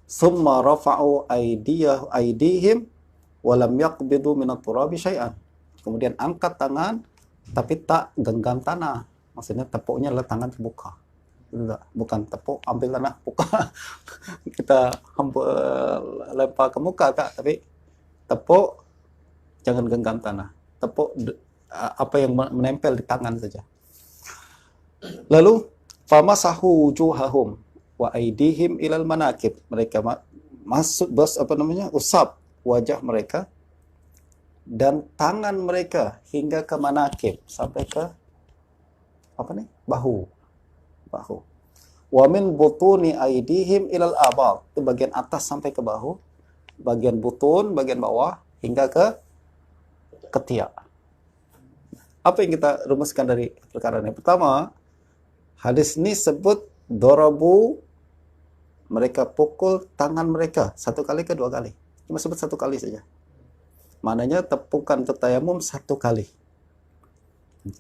Speaker 1: Summa rafa'u aidihim wa lam yaqbidu min at-turabi syai'an. Kemudian angkat tangan tapi tak genggam tanah. Maksudnya tepuknya adalah tangan terbuka. Bukan tepuk ambil tanah buka kita lempar ke muka tak, tapi tepuk jangan genggam tanah, tepuk apa yang menempel di tangan saja. Lalu famasahu wujuhahum wa aidihim ilal manakib. Mereka usap wajah mereka dan tangan mereka hingga ke manakib, sampai ke bahu. Wa min butuni aidihim ilal abad. Itu bagian atas sampai ke bahu, bagian butun, bagian bawah hingga ke ketiak. Apa yang kita rumuskan dari perkara ini? Pertama, hadis ini sebut darabu, mereka pukul tangan mereka satu kali ke dua kali. Cuma sebut satu kali saja. Maknanya tepukan untuk tayamum satu kali.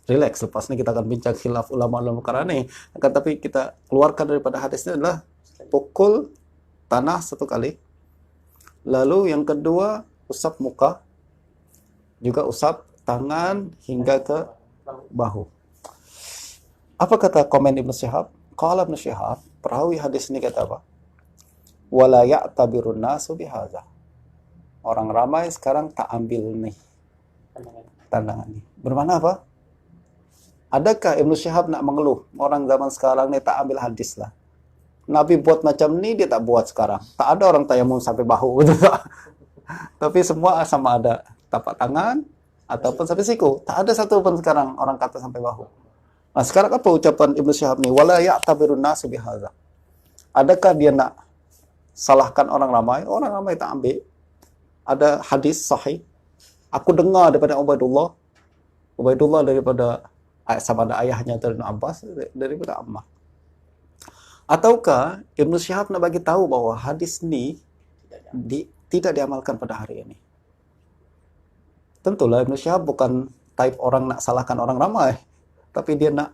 Speaker 1: Relax, lepas ini kita akan bincang khilaf ulama-ulama perkara ini. Akan tapi kita keluarkan daripada hadis ini adalah pukul tanah 1 kali. Lalu yang kedua, usap muka. Juga usap tangan hingga ke bahu. Apa kata komen Ibnu Syihab? Qala Ibnu Syihab, perawi hadis ini kata apa? Wala ya'tabirun nasu bihadza. Orang ramai sekarang tak ambil nih tandangan ini. Bermakna apa? Adakah Ibnu Syihab nak mengeluh orang zaman sekarang nih tak ambil hadis lah? Nabi buat macam ni, dia tak buat sekarang. Tak ada orang tayamum sampai bahu, betul tak? Tapi semua sama ada tapak tangan ataupun sampai siku. Tak ada satu pun sekarang orang kata sampai bahu. Nah, sekarang apa ucapan Ibnu Syihab ni? Wala ya'tabirun nasu bihadza. Adakah dia nak salahkan orang ramai? Orang ramai tak ambil. Ada hadis sahih. Aku dengar daripada Ubaidullah. Ubaidullah daripada sama ada ayahnya dari Abbas, daripada Ammar. Ataukah Ibnu Syihab nak bagi tahu bahwa hadis ni tidak diamalkan pada hari ini? Tentulah Ibnu Syihab bukan type orang nak salahkan orang ramai, tapi dia nak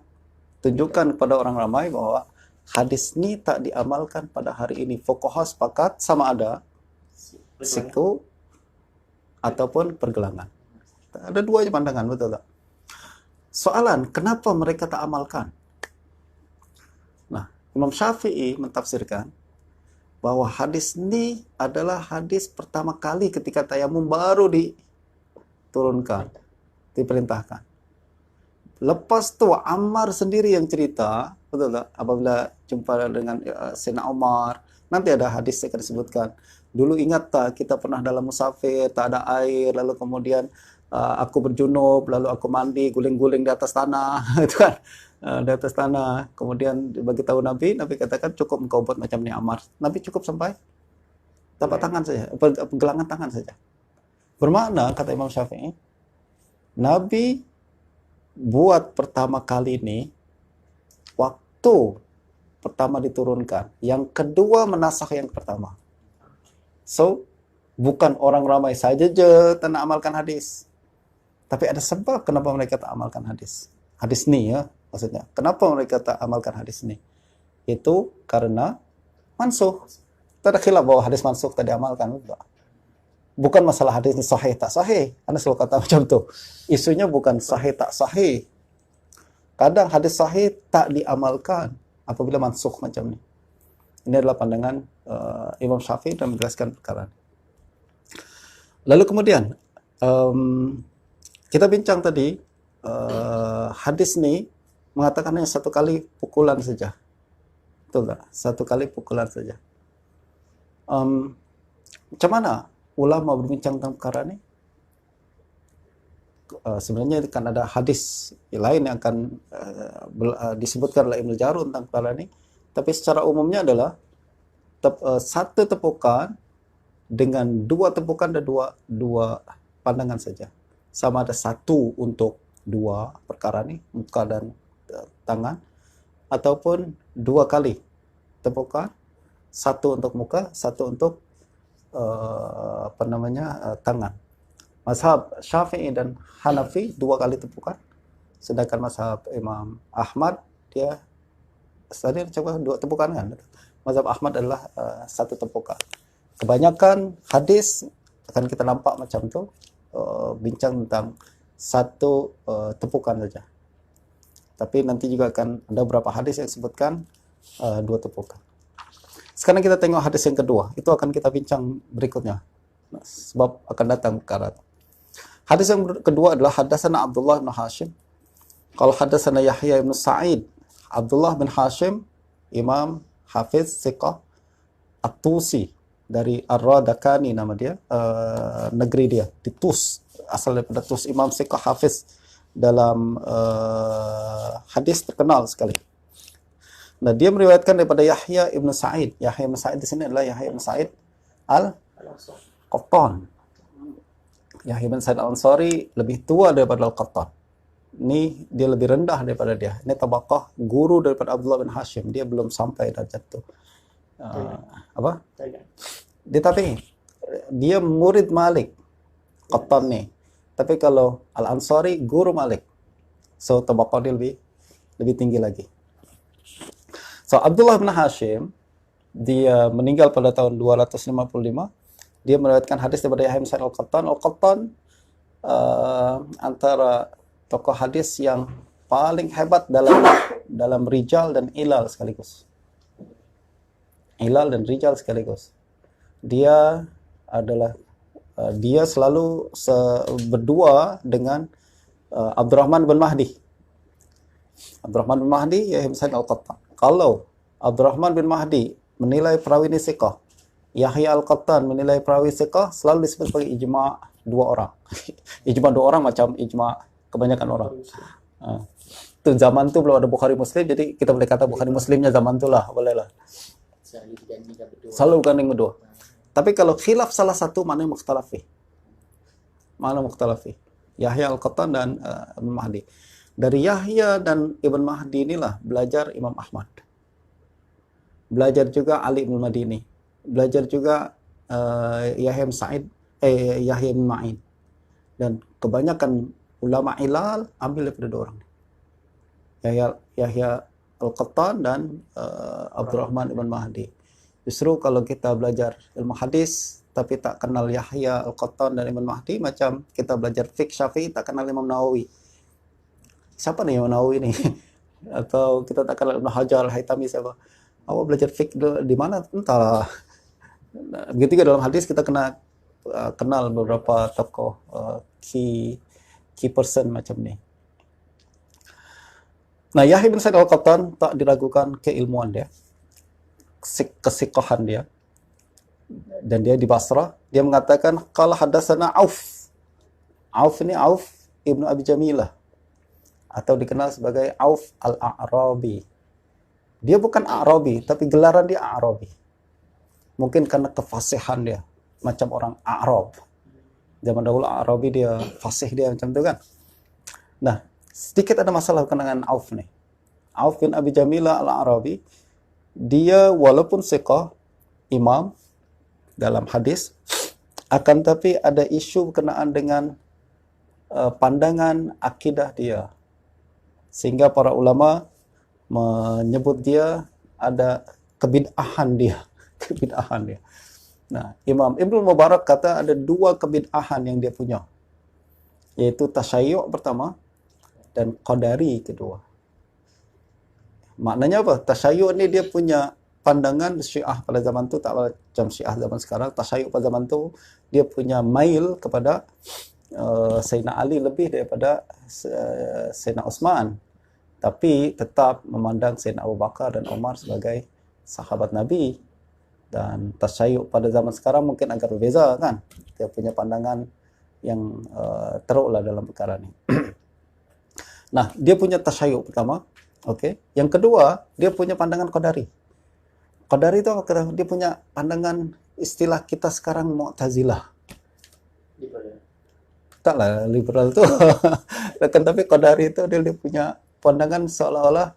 Speaker 1: tunjukkan kepada orang ramai bahwa hadis ni tak diamalkan pada hari ini. Fuqaha sepakat sama ada siku ataupun pergelangan. Ada dua pandangan, betul tak? Soalan, kenapa mereka tak amalkan? Nah, Imam Syafi'i mentafsirkan bahwa hadis ini adalah hadis pertama kali ketika tayamum baru diturunkan, diperintahkan. Lepas tu Ammar sendiri yang cerita, betul tak? Apabila jumpa dengan Sayyidina Umar, nanti ada hadis yang akan disebutkan. Dulu ingat tak kita pernah dalam musafir, tak ada air, lalu kemudian aku berjunub, lalu aku mandi, guling-guling di atas tanah, itu kan? Di atas tanah. Kemudian bagi tahu Nabi katakan cukup engkau buat macam ni Ammar. Nabi cukup sampai tapak tangan saja, pergelangan tangan saja. Bermakna kata Imam Syafi'i, Nabi buat pertama kali ini waktu pertama diturunkan, yang kedua menasakh yang pertama. So, bukan orang ramai saja je tak nak amalkan hadis. Tapi ada sebab kenapa mereka tak amalkan hadis. Hadis ni ya, maksudnya. Kenapa mereka tak amalkan hadis ni? Itu karena mansukh. Tak ada khilaf bahwa hadis mansukh tak diamalkan. Bukan masalah hadis ni sahih tak sahih. Anda selalu kata macam tu. Isunya bukan sahih tak sahih. Kadang hadis sahih tak diamalkan apabila mansukh macam ni. Ini adalah pandangan Imam Syafi'i dan menjelaskan perkara ini. Lalu kemudian kita bincang tadi hadis ni mengatakan hanya 1 kali pukulan saja. Betul tak? 1 kali pukulan saja. Macam mana ulama berbincang tentang perkara ini? Sebenarnya kan ada hadis lain yang akan disebutkan oleh Ibnu Jarud tentang perkara ini. Tapi secara umumnya adalah satu tepukan dengan 2 tepukan dan dua pandangan saja. Sama ada 1 untuk 2 perkara ni, muka dan tangan, ataupun 2 kali tepukan, 1 untuk muka, 1 untuk tangan. Mazhab Syafi'i dan Hanafi 2 kali tepukan, sedangkan mazhab Imam Ahmad dia tadi coba 2 tepukan kan. Mazhab Ahmad adalah 1 tepukan. Kebanyakan hadis akan kita nampak macam tu, bincang tentang 1 tepukan saja. Tapi nanti juga akan ada beberapa hadis yang sebutkan 2 tepukan. Sekarang kita tengok hadis yang kedua. Itu akan kita bincang berikutnya. Sebab akan datang perkara. Hadis yang kedua adalah hadatsana Abdullah bin Hashim. Qala hadatsana Yahya bin Sa'id. Abdullah bin Hashim, Imam Hafiz Thiqah At-Tusi dari Ar-Radakani nama dia, negeri dia di Tus, asal daripada Tus. Imam Thiqah Hafiz dalam hadis terkenal sekali. Nah, dia meriwayatkan daripada Yahya ibn Sa'id. Yahya ibn Sa'id di sini adalah Yahya ibn Sa'id Al-Qattan. Yahya ibn Sa'id Al-Ansari lebih tua daripada Al-Qattan. Ini dia lebih rendah daripada dia. Ini tabaqah guru daripada Abdullah bin Hashim. Dia belum sampai darjat tu. Apa? Dia tabi'in. Dia murid Malik. Qattan ni. Tapi kalau Al-Ansari guru Malik. So tabaqah dia lebih tinggi lagi. So Abdullah bin Hashim, dia meninggal pada tahun 255. Dia meriwayatkan hadis daripada Yahya bin Sa'id Al-Qattan. Al-Qattan antara tokoh hadis yang paling hebat dalam rijal dan ilal sekaligus. Ilal dan rijal sekaligus. Dia adalah dia selalu berdua dengan Abdurrahman bin Mahdi. Abdurrahman bin Mahdi, Yahya bin Sa'id Al-Qattan. Kalau Abdurrahman bin Mahdi menilai perawi ini siqah, Yahya Al-Qattan menilai perawi siqah, selalu disebut sebagai ijma' dua orang. Ijma' dua orang macam ijma' kebanyakan orang. Itu zaman tu belum ada Bukhari Muslim, jadi kita boleh kata Bukhari Muslimnya zaman tu lah, boleh lah. Selalu ganding berdua. Tapi kalau khilaf salah satu, mana yang mukhtalafi? Mana mukhtalafi? Yahya Al-Qattan dan Ibn Mahdi. Dari Yahya dan Ibn Mahdi inilah belajar Imam Ahmad. Belajar juga Ali bin Madini. Belajar juga Yahya bin Sa'id, Yahya bin Ma'in. Dan kebanyakan ulama ilal ambil daripada dua orang. Yahya Al-Qattan dan Abdurrahman Ibn Mahdi. Justru kalau kita belajar ilmu hadis tapi tak kenal Yahya Al-Qattan dan Ibn Mahdi, macam kita belajar fiqh Syafi'i tak kenal Imam Nawawi. Siapa nih Imam Nawawi nih? Atau kita tak kenal Ibn Hajar Al-Haytami siapa? Awak belajar fiqh di mana? Entahlah. Begitu juga dalam hadis kita kenal beberapa tokoh key person macam ni. Nah, Yahya bin Sa'id Al-Qattan tak diragukan keilmuan dia, kesiqahan dia. Dan dia di Basrah, dia mengatakan qala hadatsana Auf. Auf ini Auf Ibnu Abi Jamilah atau dikenal sebagai Auf Al-A'rabi. Dia bukan A'rabi, tapi gelaran dia A'rabi. Mungkin karena kefasihan dia, macam orang Arab. Zaman dahulu A'rabi dia fasih dia macam itu kan. Nah, sedikit ada masalah dengan Auf nih. Auf bin Abi Jamilah Al-A'rabi, dia walaupun siqah, imam dalam hadis, akan tapi ada isu berkenaan dengan pandangan akidah dia. Sehingga para ulama menyebut dia ada kebid'ahan dia. Kebid'ahan dia. Nah, Imam Ibnu Mubarak kata ada dua kebid'ahan yang dia punya. Yaitu tasyayyuh pertama dan qadari kedua. Maknanya apa? Tasyayyuh ni dia punya pandangan Syiah pada zaman tu, tak macam Syiah zaman sekarang. Tasyayyuh pada zaman tu dia punya mail kepada Sayyidina Ali lebih daripada Sayyidina Utsman. Tapi tetap memandang Sayyidina Abu Bakar dan Umar sebagai sahabat Nabi. Dan tasyayyuh pada zaman sekarang mungkin agak berbeza kan. Dia punya pandangan yang teruklah dalam perkara ni. Nah, dia punya tasyayyuh pertama. Okey. Yang kedua, dia punya pandangan qadari. Qadari itu dia punya pandangan, istilah kita sekarang Mu'tazilah.
Speaker 2: Liberal.
Speaker 1: Taklah liberal tu. Tapi qadari itu dia punya pandangan seolah-olah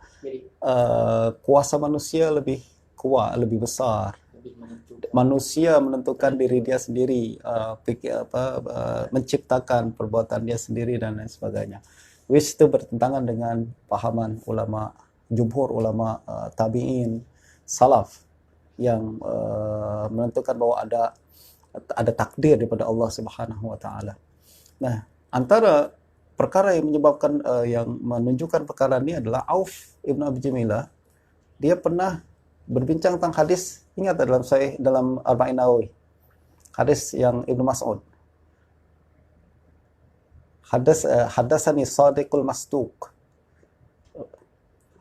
Speaker 1: kuasa manusia lebih kuat, lebih besar. Manusia menentukan diri dia sendiri, menciptakan perbuatan dia sendiri dan lain sebagainya. Which itu bertentangan dengan pahaman ulama, jumhur ulama tabi'in, salaf yang menentukan bahwa ada takdir daripada Allah Subhanahu wa taala. Nah, antara perkara yang menyebabkan yang menunjukkan perkara ini adalah Auf Ibnu Abi Jamilah. Dia pernah berbincang tentang hadis, ingat dalam Arba'in Nawawi. Hadis yang Ibnu Mas'ud. Hadatsani Shadiqul Masduq.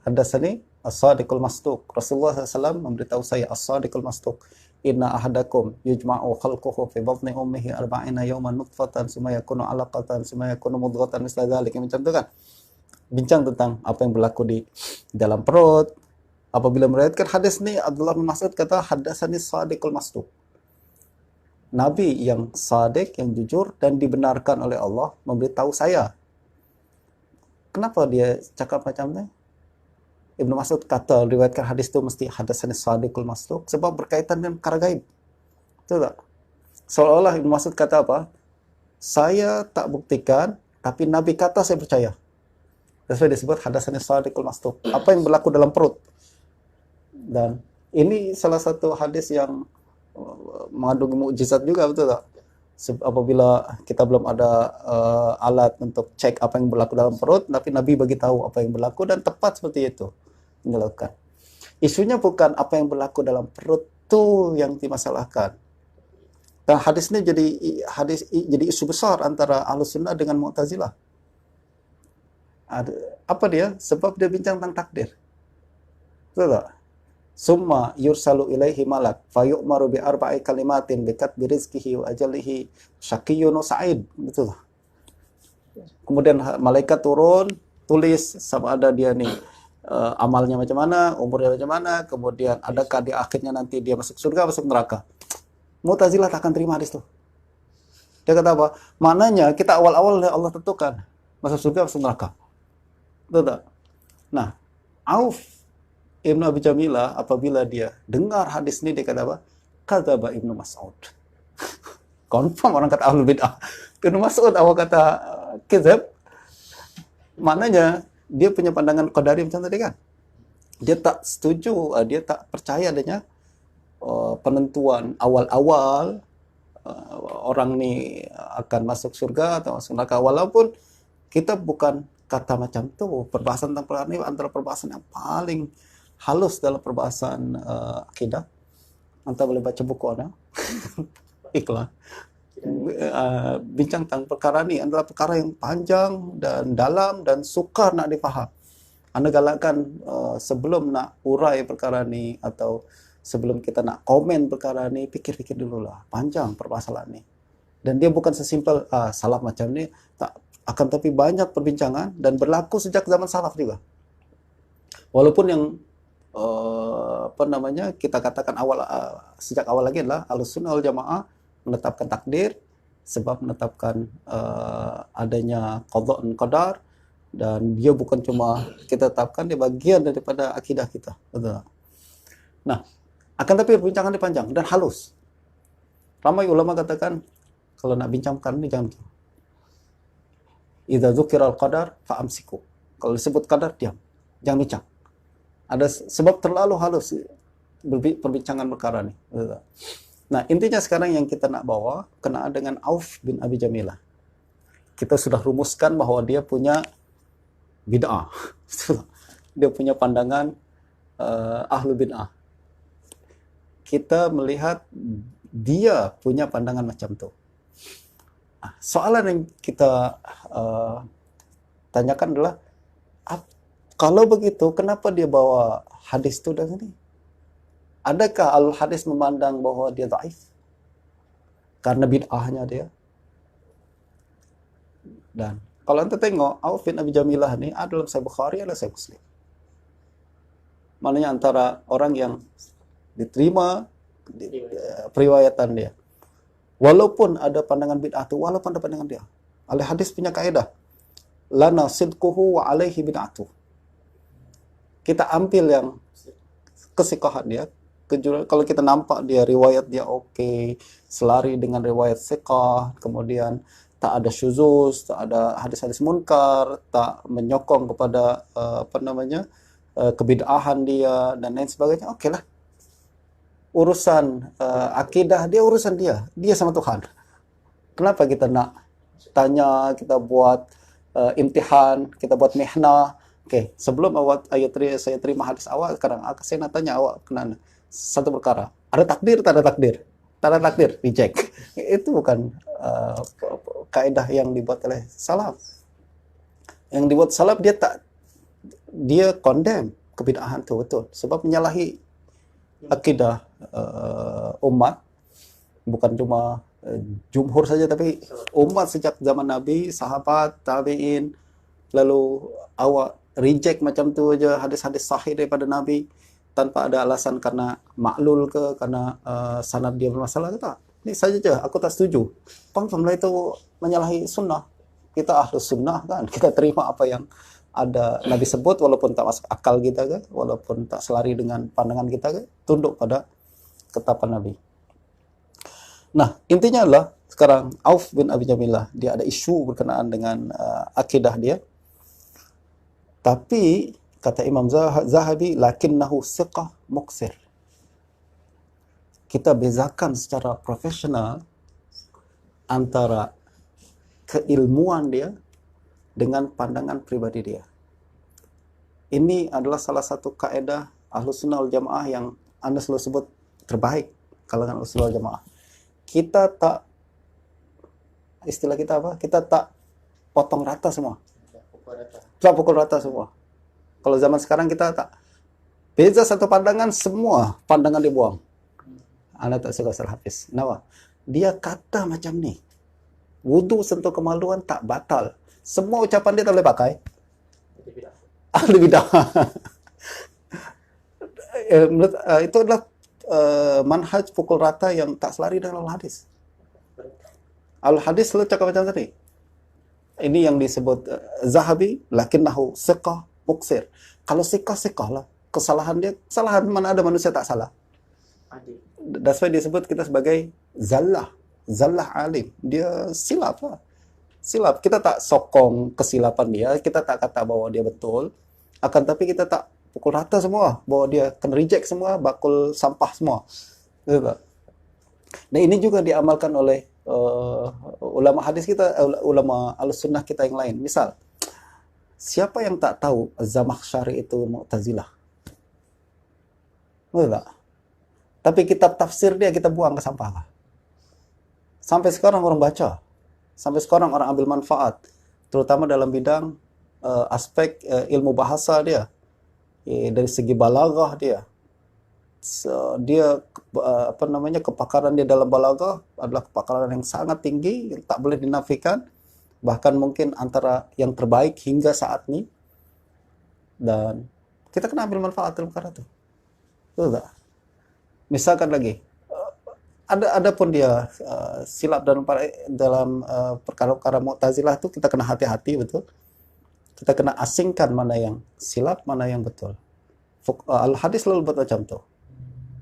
Speaker 1: Hadatsani As-Sadiqul Masduq. Rasulullah SAW memberitahu saya As-Sadiqul Masduq. Inna ahadakum yujma'u khalquhu fi batni ummihi arba'ina yawman nutfatan summa yakunu 'alaqatan summa yakunu mudghatan misla dzalik. Macam tu kan. Bincang tentang apa yang berlaku di dalam perut. Apabila meriwayatkan hadis ni, Abdullah bin Mas'ud kata hadatsani Shadiqul Masduq. Nabi yang sadiq, yang jujur dan dibenarkan oleh Allah memberitahu saya. Kenapa dia cakap macam ni? Ibnu Mas'ud kata, riwayatkan hadis itu mesti hadatsani Shadiqul Masduq sebab berkaitan dengan perkara gaib. Betul tak? Seolah-olah Ibnu Mas'ud kata apa? Saya tak buktikan, tapi Nabi kata saya percaya. That's why disebut hadatsani shadiqul masduq. Apa yang berlaku dalam perut. Dan ini salah satu hadis yang mengandung mukjizat juga, betul tak? Apabila kita belum ada alat untuk cek apa yang berlaku dalam perut, tapi Nabi bagi tahu apa yang berlaku dan tepat seperti itu dilakukan. Isunya bukan apa yang berlaku dalam perut itu yang dimasalahkan. Dan hadis ini jadi isu besar antara Ahlus Sunnah dengan Mu'tazilah. Apa dia? Sebab dia bincang tentang takdir. Betul tak? Summa yursalu ilaihi malak fayu'maru bi arba'i kalimatin bikat birizkihi wa ajalihi syaqiyyun wa sa'id. Betul. Kemudian malaikat turun, tulis sama ada dia nih amalnya macam mana, umurnya macam mana, kemudian adakah di akhirnya nanti dia masuk surga, masuk neraka. Mu'tazilah tak akan terima hadis itu. Dia kata apa? Maknanya kita awal-awal Allah tentukan masuk surga, masuk neraka. Betul tak? Nah, Auf Ibnu Abi Jamilah apabila dia dengar hadis ini dia kata apa? Kadzaba Ibnu Mas'ud. Confirm orang kata Ahlul Bid'ah. Ibnu Mas'ud awal kata kadzab. Maknanya dia punya pandangan Qadari macam tadi kan. Dia tak setuju, dia tak percaya adanya penentuan awal-awal orang ni akan masuk surga atau masuk neraka, walaupun kita bukan kata macam tu. Perbahasan tentang perkara ini antara perbahasan yang paling halus dalam perbahasan akidah. Anda boleh baca buku Anda iklan bincang tentang perkara ini adalah perkara yang panjang dan dalam dan sukar nak difaham. Anda galakkan sebelum nak urai perkara ini atau sebelum kita nak komen perkara ini, pikir-pikir dululah. Panjang permasalahan ini. Dan dia bukan sesimpel salaf macam ni, tak, akan tapi banyak perbincangan dan berlaku sejak zaman salaf juga. Walaupun yang kita katakan sejak awal lagi adalah Ahlussunnah wal Jamaah menetapkan takdir sebab menetapkan adanya qada dan qadar, dan dia bukan cuma kita tetapkan, dia bagian daripada akidah kita. Betul. Nah, akan tapi perbincangan ini panjang dan halus. Ramai ulama katakan kalau nak bincangkan ini jangan. Idza dzukira al-qadar fa'amsiku. Kalau disebut qadar diam. Jangan bincang. Ada sebab terlalu halus perbincangan perkara ini. Nah, intinya sekarang yang kita nak bawa kenaan dengan Auf bin Abi Jamilah. Kita sudah rumuskan bahwa dia punya bid'ah. Dia punya pandangan ahlu bid'ah. Kita melihat dia punya pandangan macam tu. Soalan yang kita tanyakan adalah, kalau begitu, kenapa dia bawa hadis itu dari sini? Adakah al-hadis memandang bahwa dia dhaif? Karena bid'ahnya dia. Dan kalau anda tengok, Auf bin Abi Jamilah ini ada dalam Sahih Bukhari, ada Sahih Muslim. Maknanya antara orang yang diterima periwayatan dia. Walaupun ada pandangan bid'ah itu, walaupun ada pandangan dia. Ahli hadis punya kaedah. Lana sidquhu wa alaihi bid'atuh. Kita ambil yang kesikohan dia. Kalau kita nampak dia riwayat dia oke, selari dengan riwayat siqah, kemudian tak ada syuzuz, tak ada hadis-hadis munkar, tak menyokong kepada kebid'ahan dia dan lain sebagainya, oke lah. Urusan akidah dia, urusan dia sama Tuhan. Kenapa kita nak tanya, kita buat imtihan, kita buat mihnah? Oke, sebelum awak saya terima hadis awak, sekarang saya nak tanya awak kenapa satu perkara. Ada takdir, tak ada takdir? Tak ada takdir, reject. Itu bukan kaedah yang dibuat oleh salaf. Yang dibuat salaf dia condemn kebid'ahan itu, betul. Sebab menyalahi akidah umat, bukan cuma jumhur saja, tapi umat sejak zaman Nabi, sahabat, tabi'in, lalu awak reject macam tu aja hadis-hadis sahih daripada Nabi tanpa ada alasan karena maklul ke, karena sanad dia bermasalah ke tak. Ini saja je, aku tak setuju. Paham itu menyalahi sunnah. Kita ahlus sunnah kan, kita terima apa yang ada Nabi sebut walaupun tak masuk akal kita ke, walaupun tak selari dengan pandangan kita ke, tunduk pada ketetapan Nabi. Nah, intinya adalah sekarang Auf bin Abi Jamilah dia ada isu berkenaan dengan akidah dia. Tapi kata Imam Zahabi, lakinnahu siqah muqsir. Kita bezakan secara profesional antara keilmuan dia dengan pandangan pribadi dia. Ini adalah salah satu kaidah Ahlus Sunnah wal Jamaah yang Anda selalu sebut terbaik kalangan Ahlus Sunnah wal Jamaah. Kita tak, istilah kita apa? Kita tak potong rata semua. Tak pukul rata semua. Kalau zaman sekarang kita tak. Beza satu pandangan, semua pandangan dibuang. Anda tak suka Ustaz Hafiz. Kenapa? Dia kata macam ni. Wudu sentuh kemaluan tak batal. Semua ucapan dia tak boleh pakai. Ahli bidah. Itu adalah manhaj pukul rata yang tak selari dengan al-hadis. Al-hadis selalu cakap macam tadi. Ini yang disebut Zahabi, lakinnahu siqah muqsir. Kalau siqah lah. Kesalahan mana ada manusia tak salah. That's why disebut kita sebagai zallah alim. Dia silap lah. Silap. Kita tak sokong kesilapan dia, kita tak kata bahwa dia betul. Akan tapi kita tak pukul rata semua bahwa dia kena reject semua, bakul sampah semua. Dan ini juga diamalkan oleh ulama hadis kita, ulama al-sunnah kita yang lain. Misal, siapa yang tak tahu Zamakhsyari itu Mu'tazilah? Betul tak? Tapi kitab tafsir dia kita buang ke sampah. Sampai sekarang orang baca. Sampai sekarang orang ambil manfaat. Terutama dalam bidang aspek ilmu bahasa dia. Dari segi balaghah dia. Dia kepakaran dia dalam balaghah adalah kepakaran yang sangat tinggi, yang tak boleh dinafikan. Bahkan mungkin antara yang terbaik hingga saat ini. Dan kita kena ambil manfaat dalam perkara itu. Betul tak? Misalkan lagi, ada pun dia silap dalam perkara-perkara Mu'tazilah itu, kita kena hati-hati, betul. Kita kena asingkan mana yang silap, mana yang betul. Al-hadis selalu buat macam tu.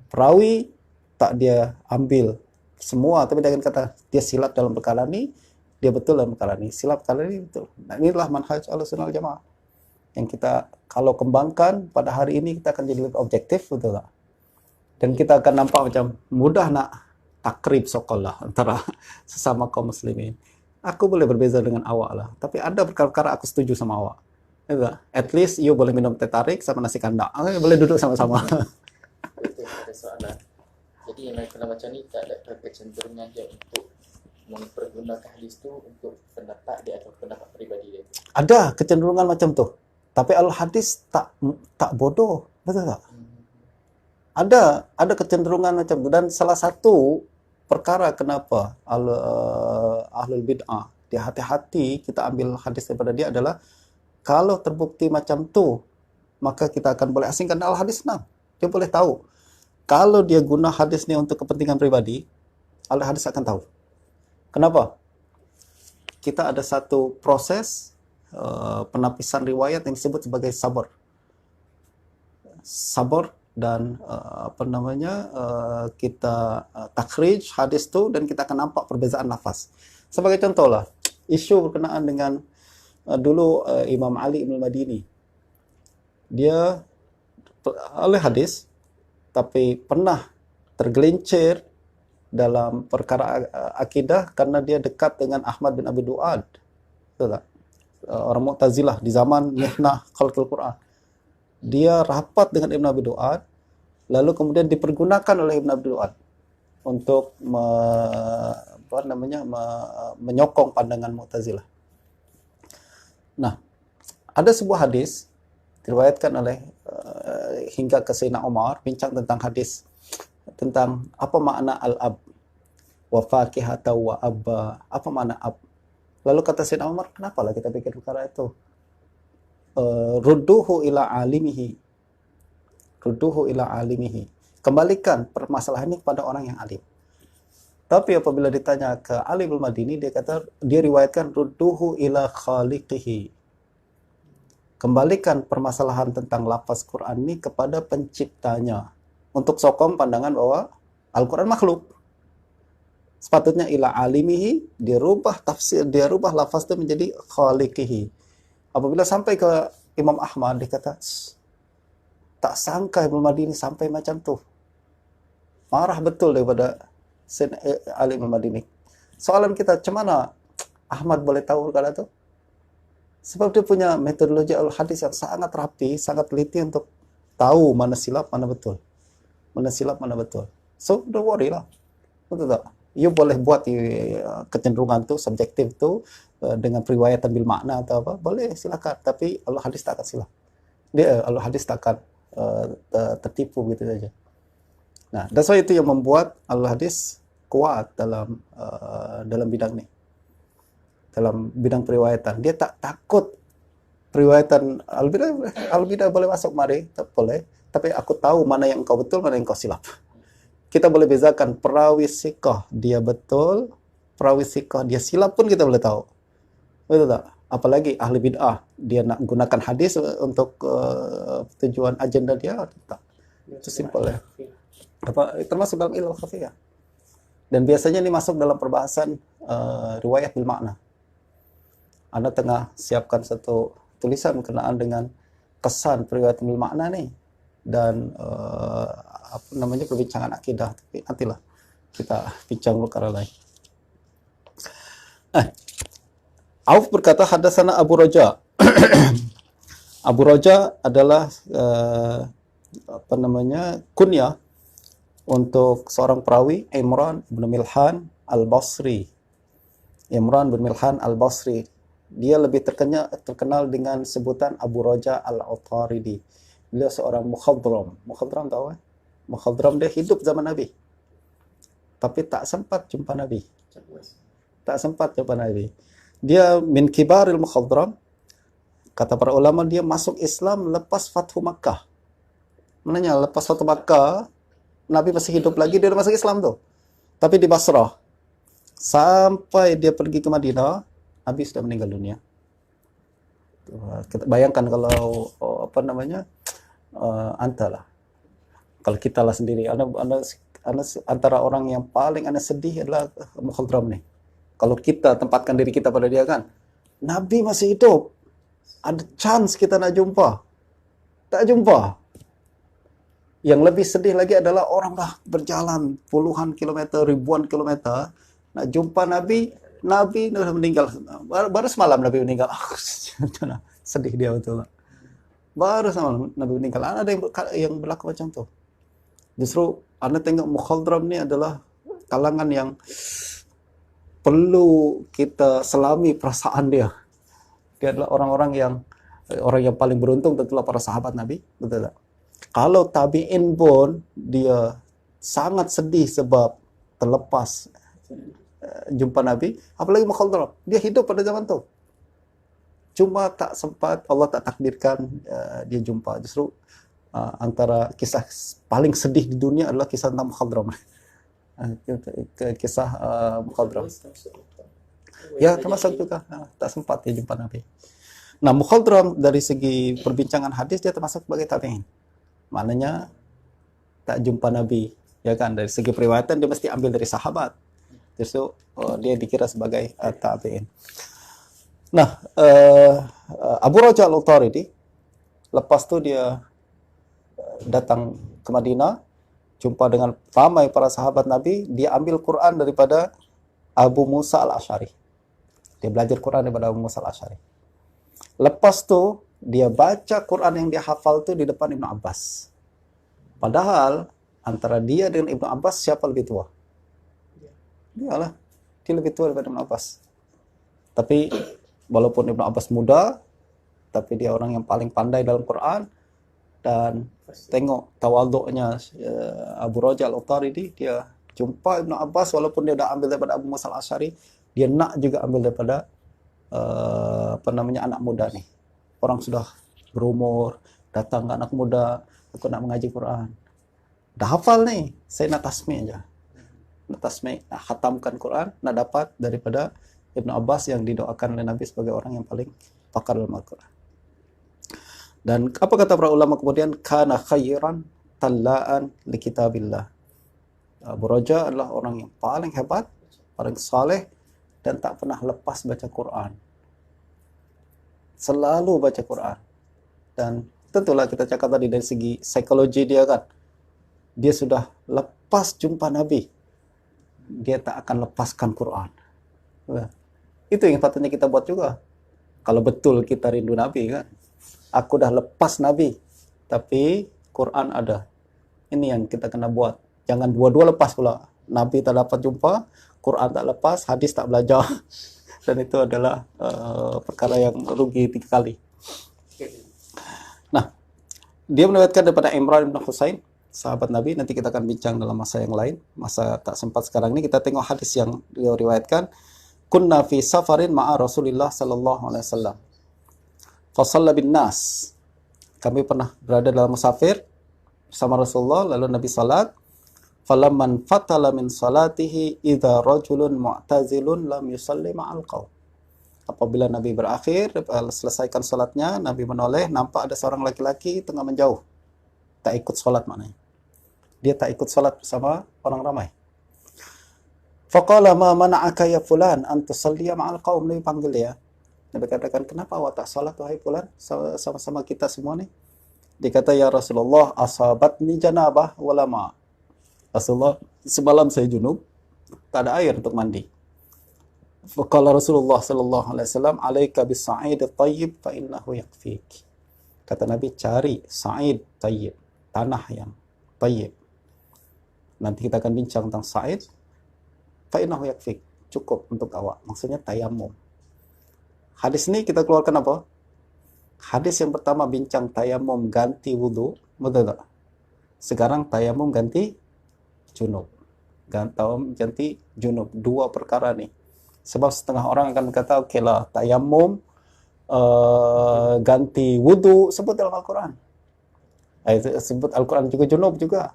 Speaker 1: Perawi tak dia ambil semua, tapi dia akan kata dia silap dalam perkara ini, dia betul dalam perkara ini, silap perkara ini betul. Nah, inilah manhaj Ahlussunnah wal Jamaah yang kita kalau kembangkan pada hari ini, kita akan jadi lebih objektif, betul tak? Dan kita akan nampak macam mudah nak takrib sokolah antara sesama kaum muslimin. Aku boleh berbeza dengan awak lah, tapi ada perkara-perkara aku setuju sama awak. At least you boleh minum teh tarik sama nasi kandak, boleh duduk sama-sama.
Speaker 2: Itu ada soalan. Jadi yang kalau macam ni tak ada kecenderungan dia untuk mempergunakan hadis tu untuk pendapat dia atau pendapat pribadi dia.
Speaker 1: Ada kecenderungan macam tu. Tapi al-hadis tak bodoh, betul tak? Ada kecenderungan macam tu. Dan salah satu perkara kenapa ahlul bid'ah dia hati-hati kita ambil hadis daripada dia adalah kalau terbukti macam tu, maka kita akan boleh asingkan al-hadis senang. Dia boleh tahu. Kalau dia guna hadis ni untuk kepentingan pribadi, al-hadis akan tahu. Kenapa? Kita ada satu proses penapisan riwayat yang disebut sebagai sabar. Sabar dan kita takhrij hadis tu dan kita akan nampak perbezaan lafaz. Sebagai contohlah, isu berkenaan dengan dulu Imam Ali Ibn Madini. Dia oleh hadis tapi pernah tergelincir dalam perkara akidah karena dia dekat dengan Ahmad bin Abi Duad. Betul tak? Orang Mu'tazilah di zaman mihnah khalqul Quran. Dia rapat dengan Ibn Abi Duad, lalu kemudian dipergunakan oleh Ibn Abi Duad untuk menyokong pandangan Mu'tazilah. Nah, ada sebuah hadis diriwayatkan oleh hingga ke Sayyidina Umar, bincang tentang hadis tentang apa makna al-ab wa fakihata wa abba, apa makna ab. Lalu kata Sayyidina Umar, kenapa lah kita pikir perkara itu? Rudduhu ila alimihi. Rudduhu ila alimihi. Kembalikan permasalahan ini kepada orang yang alim. Tapi apabila ditanya ke Ali bin Madini, dia riwayatkan rudduhu ila khaliqihi. Kembalikan permasalahan tentang lafaz Quran ini kepada penciptanya. Untuk sokong pandangan bahwa Al-Quran makhluk. Sepatutnya ila alimihi, dia rubah tafsir, dia rubah lafaz itu menjadi khaliqihi. Apabila sampai ke Imam Ahmad, dia kata, tak sangka Ibnu Madini sampai macam tu. Marah betul daripada Ali Ibnu Madini. Soalan kita, macam mana Ahmad boleh tahu perkara tu? Sebab dia punya metodologi al-hadis yang sangat rapi, sangat teliti untuk tahu mana silap, mana betul. Mana silap, mana betul. So, don't worry lah. Betul tak? You boleh buat kecenderungan tu, subjektif tu, dengan periwayatan bil makna atau apa, boleh, silakan. Tapi al-hadis tak akan silap. Al-hadis tak akan tertipu begitu saja. Nah, that's why itu yang membuat al-hadis kuat dalam bidang ni. Dalam bidang periwayatan. Dia tak takut periwayatan al-bidah boleh masuk mari, tak boleh. Tapi aku tahu mana yang kau betul, mana yang kau silap. Kita boleh bezakan perawi sikah dia betul, perawi sikah dia silap pun kita boleh tahu. Betul tak? Apalagi ahli bid'ah, dia nak gunakan hadis untuk tujuan agenda dia, tak. Itu simple ya. Termasuk dalam ilmu khafiyah. Dan biasanya ini masuk dalam perbahasan riwayat bil makna. Anda tengah siapkan satu tulisan berkenaan dengan kesan periwayatan bil makna nih, dan perbincangan akidah. Tapi nantilah kita bincang perkara lain. Auf berkata, hadatsana Abu Raja. Abu Raja adalah kunyah untuk seorang perawi, Imran bin Milhan al-Basri. Imran bin Milhan al-Basri. Dia lebih terkenal dengan sebutan Abu Raja al-Utaridi. Beliau seorang mukhadram. Mukhadram tahu kan? Mukhadram dia hidup zaman Nabi. Tapi tak sempat jumpa Nabi. Tak sempat jumpa Nabi. Dia min kibaril mukhadram. Kata para ulama, dia masuk Islam lepas Fathu Makkah. Maknanya lepas Fathu Makkah, Nabi masih hidup lagi, dia masuk Islam tuh. Tapi di Basrah. Sampai dia pergi ke Madinah, Nabi sudah meninggal dunia. Kita bayangkan kalau anta lah. Kalau kita lah sendiri, anda antara orang yang paling anda sedih adalah mukhadram nih. Kalau kita tempatkan diri kita pada dia kan, Nabi masih hidup, ada chance kita nak jumpa, tak jumpa. Yang lebih sedih lagi adalah orang dah berjalan puluhan kilometer, ribuan kilometer, nak jumpa Nabi dah meninggal. Baru semalam Nabi meninggal. Sedih dia betul. Baru semalam Nabi meninggal. Ada yang berlaku macam tu. Justru Anda tengok mukhadram ni adalah kalangan yang perlu kita selami perasaan dia. Dia adalah orang yang paling beruntung, tentulah para sahabat Nabi, betul tak? Kalau tabi'in pun dia sangat sedih sebab terlepas jumpa Nabi, apalagi mukhadram. Dia hidup pada zaman tu. Cuma tak sempat, Allah tak takdirkan dia jumpa. Justru antara kisah paling sedih di dunia adalah kisah tentang mukhadram. Kisah mukhadram. Ya, termasuk juga tak sempat dia jumpa Nabi. Nah, mukhadram dari segi perbincangan hadis dia termasuk sebagai tabi'in. Maknanya tak jumpa Nabi, ya kan? Dari segi periwayatan dia mesti ambil dari sahabat. Justru dia dikira sebagai tabi'in. Nah, Abu Raja al-Utaridi lepas tu dia datang ke Madinah, jumpa dengan ramai para sahabat Nabi, dia ambil Quran daripada Abu Musa al-Asy'ari. Dia belajar Quran daripada Abu Musa al-Asy'ari. Lepas tu dia baca Quran yang dia hafal tu di depan Ibnu Abbas. Padahal antara dia dengan Ibnu Abbas siapa lebih tua? Dialah. Dia lebih tua daripada Ibnu Abbas. Tapi walaupun Ibnu Abbas muda, tapi dia orang yang paling pandai dalam Quran. Dan tengok tawaduknya Abu Raja al-Utaridi, dia jumpa Ibnu Abbas walaupun dia dah ambil daripada Abu Musa al-Asy'ari, dia nak juga ambil daripada anak muda nih. Orang sudah berumur, datang ke anak muda, aku nak mengaji Quran. Dah hafal nih, saya nak tasmi' aja. Nak tasmi', nak khatamkan Quran, nak dapat daripada Ibnu Abbas yang didoakan oleh Nabi sebagai orang yang paling pakar dalam Al-Quran. Dan apa kata para ulama kemudian? Kana khairan tallaan li kitabillah. Abu Raja adalah orang yang paling hebat, paling saleh, dan tak pernah lepas baca Quran. Selalu baca Quran. Dan tentulah kita cakap tadi dari segi psikologi dia kan, dia sudah lepas jumpa Nabi, dia tak akan lepaskan Quran. Nah, itu yang patutnya kita buat juga. Kalau betul kita rindu Nabi kan, aku dah lepas Nabi, tapi Quran ada. Ini yang kita kena buat. Jangan dua-dua lepas pula. Nabi tak dapat jumpa, Quran tak lepas, hadis tak belajar. Dan itu adalah perkara yang rugi 3 kali. Nah, dia meriwayatkan daripada Imran bin Husain, sahabat Nabi. Nanti kita akan bincang dalam masa yang lain. Masa tak sempat sekarang ini, kita tengok hadis yang dia riwayatkan. Kunna fi safarin ma'a Rasulillah sallallahu alaihi wasallam. Fa shalla bin nas. Kami pernah berada dalam musafir bersama Rasulullah, lalu Nabi salat. Falamman fatala min salatihi idza rajulun mu'tazilun lam yusalli ma'al qaum. Apabila Nabi berakhir, selesaikan salatnya, Nabi menoleh, nampak ada seorang laki-laki tengah menjauh. Tak ikut salat maknanya. Dia tak ikut salat bersama orang ramai. Faqala ma mana'aka ya fulan an tusalliya ma'al qaum. Nabi panggil dia. Nabi katakan, kenapa awak tak salat wahai fulan sama-sama kita semua ni? Dia kata, ya Rasulullah, asabatni janabah wala ma'. Rasulullah, semalam saya junub, tak ada air untuk mandi. Faqala Rasulullah sallallahu alaihi wasallam, alaika bis-sa'id at-tayyib fa innahu yakfik. Kata Nabi, cari sa'id tayyib, tanah yang tayyib. Nanti kita akan bincang tentang sa'id. Fa'innahu yakfik, cukup untuk awak. Maksudnya tayamum. Hadis ini kita keluarkan apa? Hadis yang pertama bincang tayamum ganti wudu, betul tak? Sekarang tayamum ganti junub. Ganti junub. 2 perkara nih. Sebab setengah orang akan berkata, okey lah, tayamum ganti wudu sebut dalam Al-Quran. Sebut Al-Quran juga junub juga.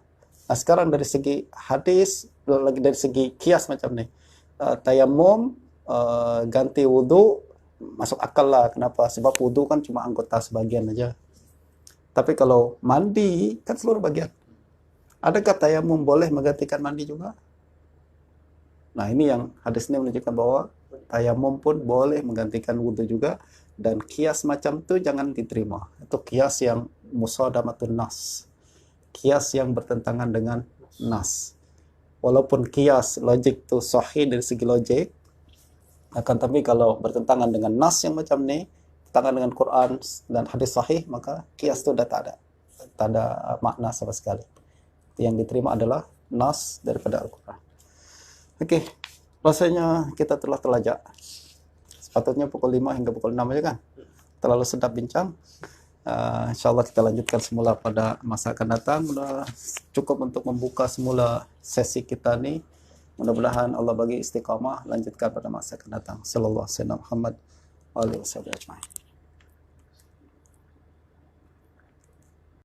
Speaker 1: Nah, sekarang dari segi hadis, lagi dari segi kias macam ni, tayamum ganti wudu masuk akal lah. Kenapa? Sebab wudu kan cuma anggota sebagian aja. Tapi kalau mandi kan seluruh bagian. Adakah tayamum boleh menggantikan mandi juga? Nah, ini yang hadis ini menunjukkan bahwa tayamum pun boleh menggantikan wudu juga. Dan kias macam tu jangan diterima. Itu kias yang musadamatun nas. Kias yang bertentangan dengan nas. Walaupun kias logik tu sahih dari segi logik, akan tapi kalau bertentangan dengan nas yang macam ni, bertentangan dengan Quran dan hadis sahih, maka kias tu dah tak ada makna sama sekali. Yang diterima adalah nas daripada Al-Quran. Okey, rasanya kita telah terlajak. Sepatutnya pukul 5 hingga pukul 6 aja kan? Terlalu sedap bincang. InsyaAllah kita lanjutkan semula pada masa akan datang. Sudah cukup untuk membuka semula sesi kita ni. Mudah-mudahan Allah bagi istiqamah. Lanjutkan pada masa akan datang. Sallallahu alaihi wasallam Muhammad wa alihi wasallam ajma'in.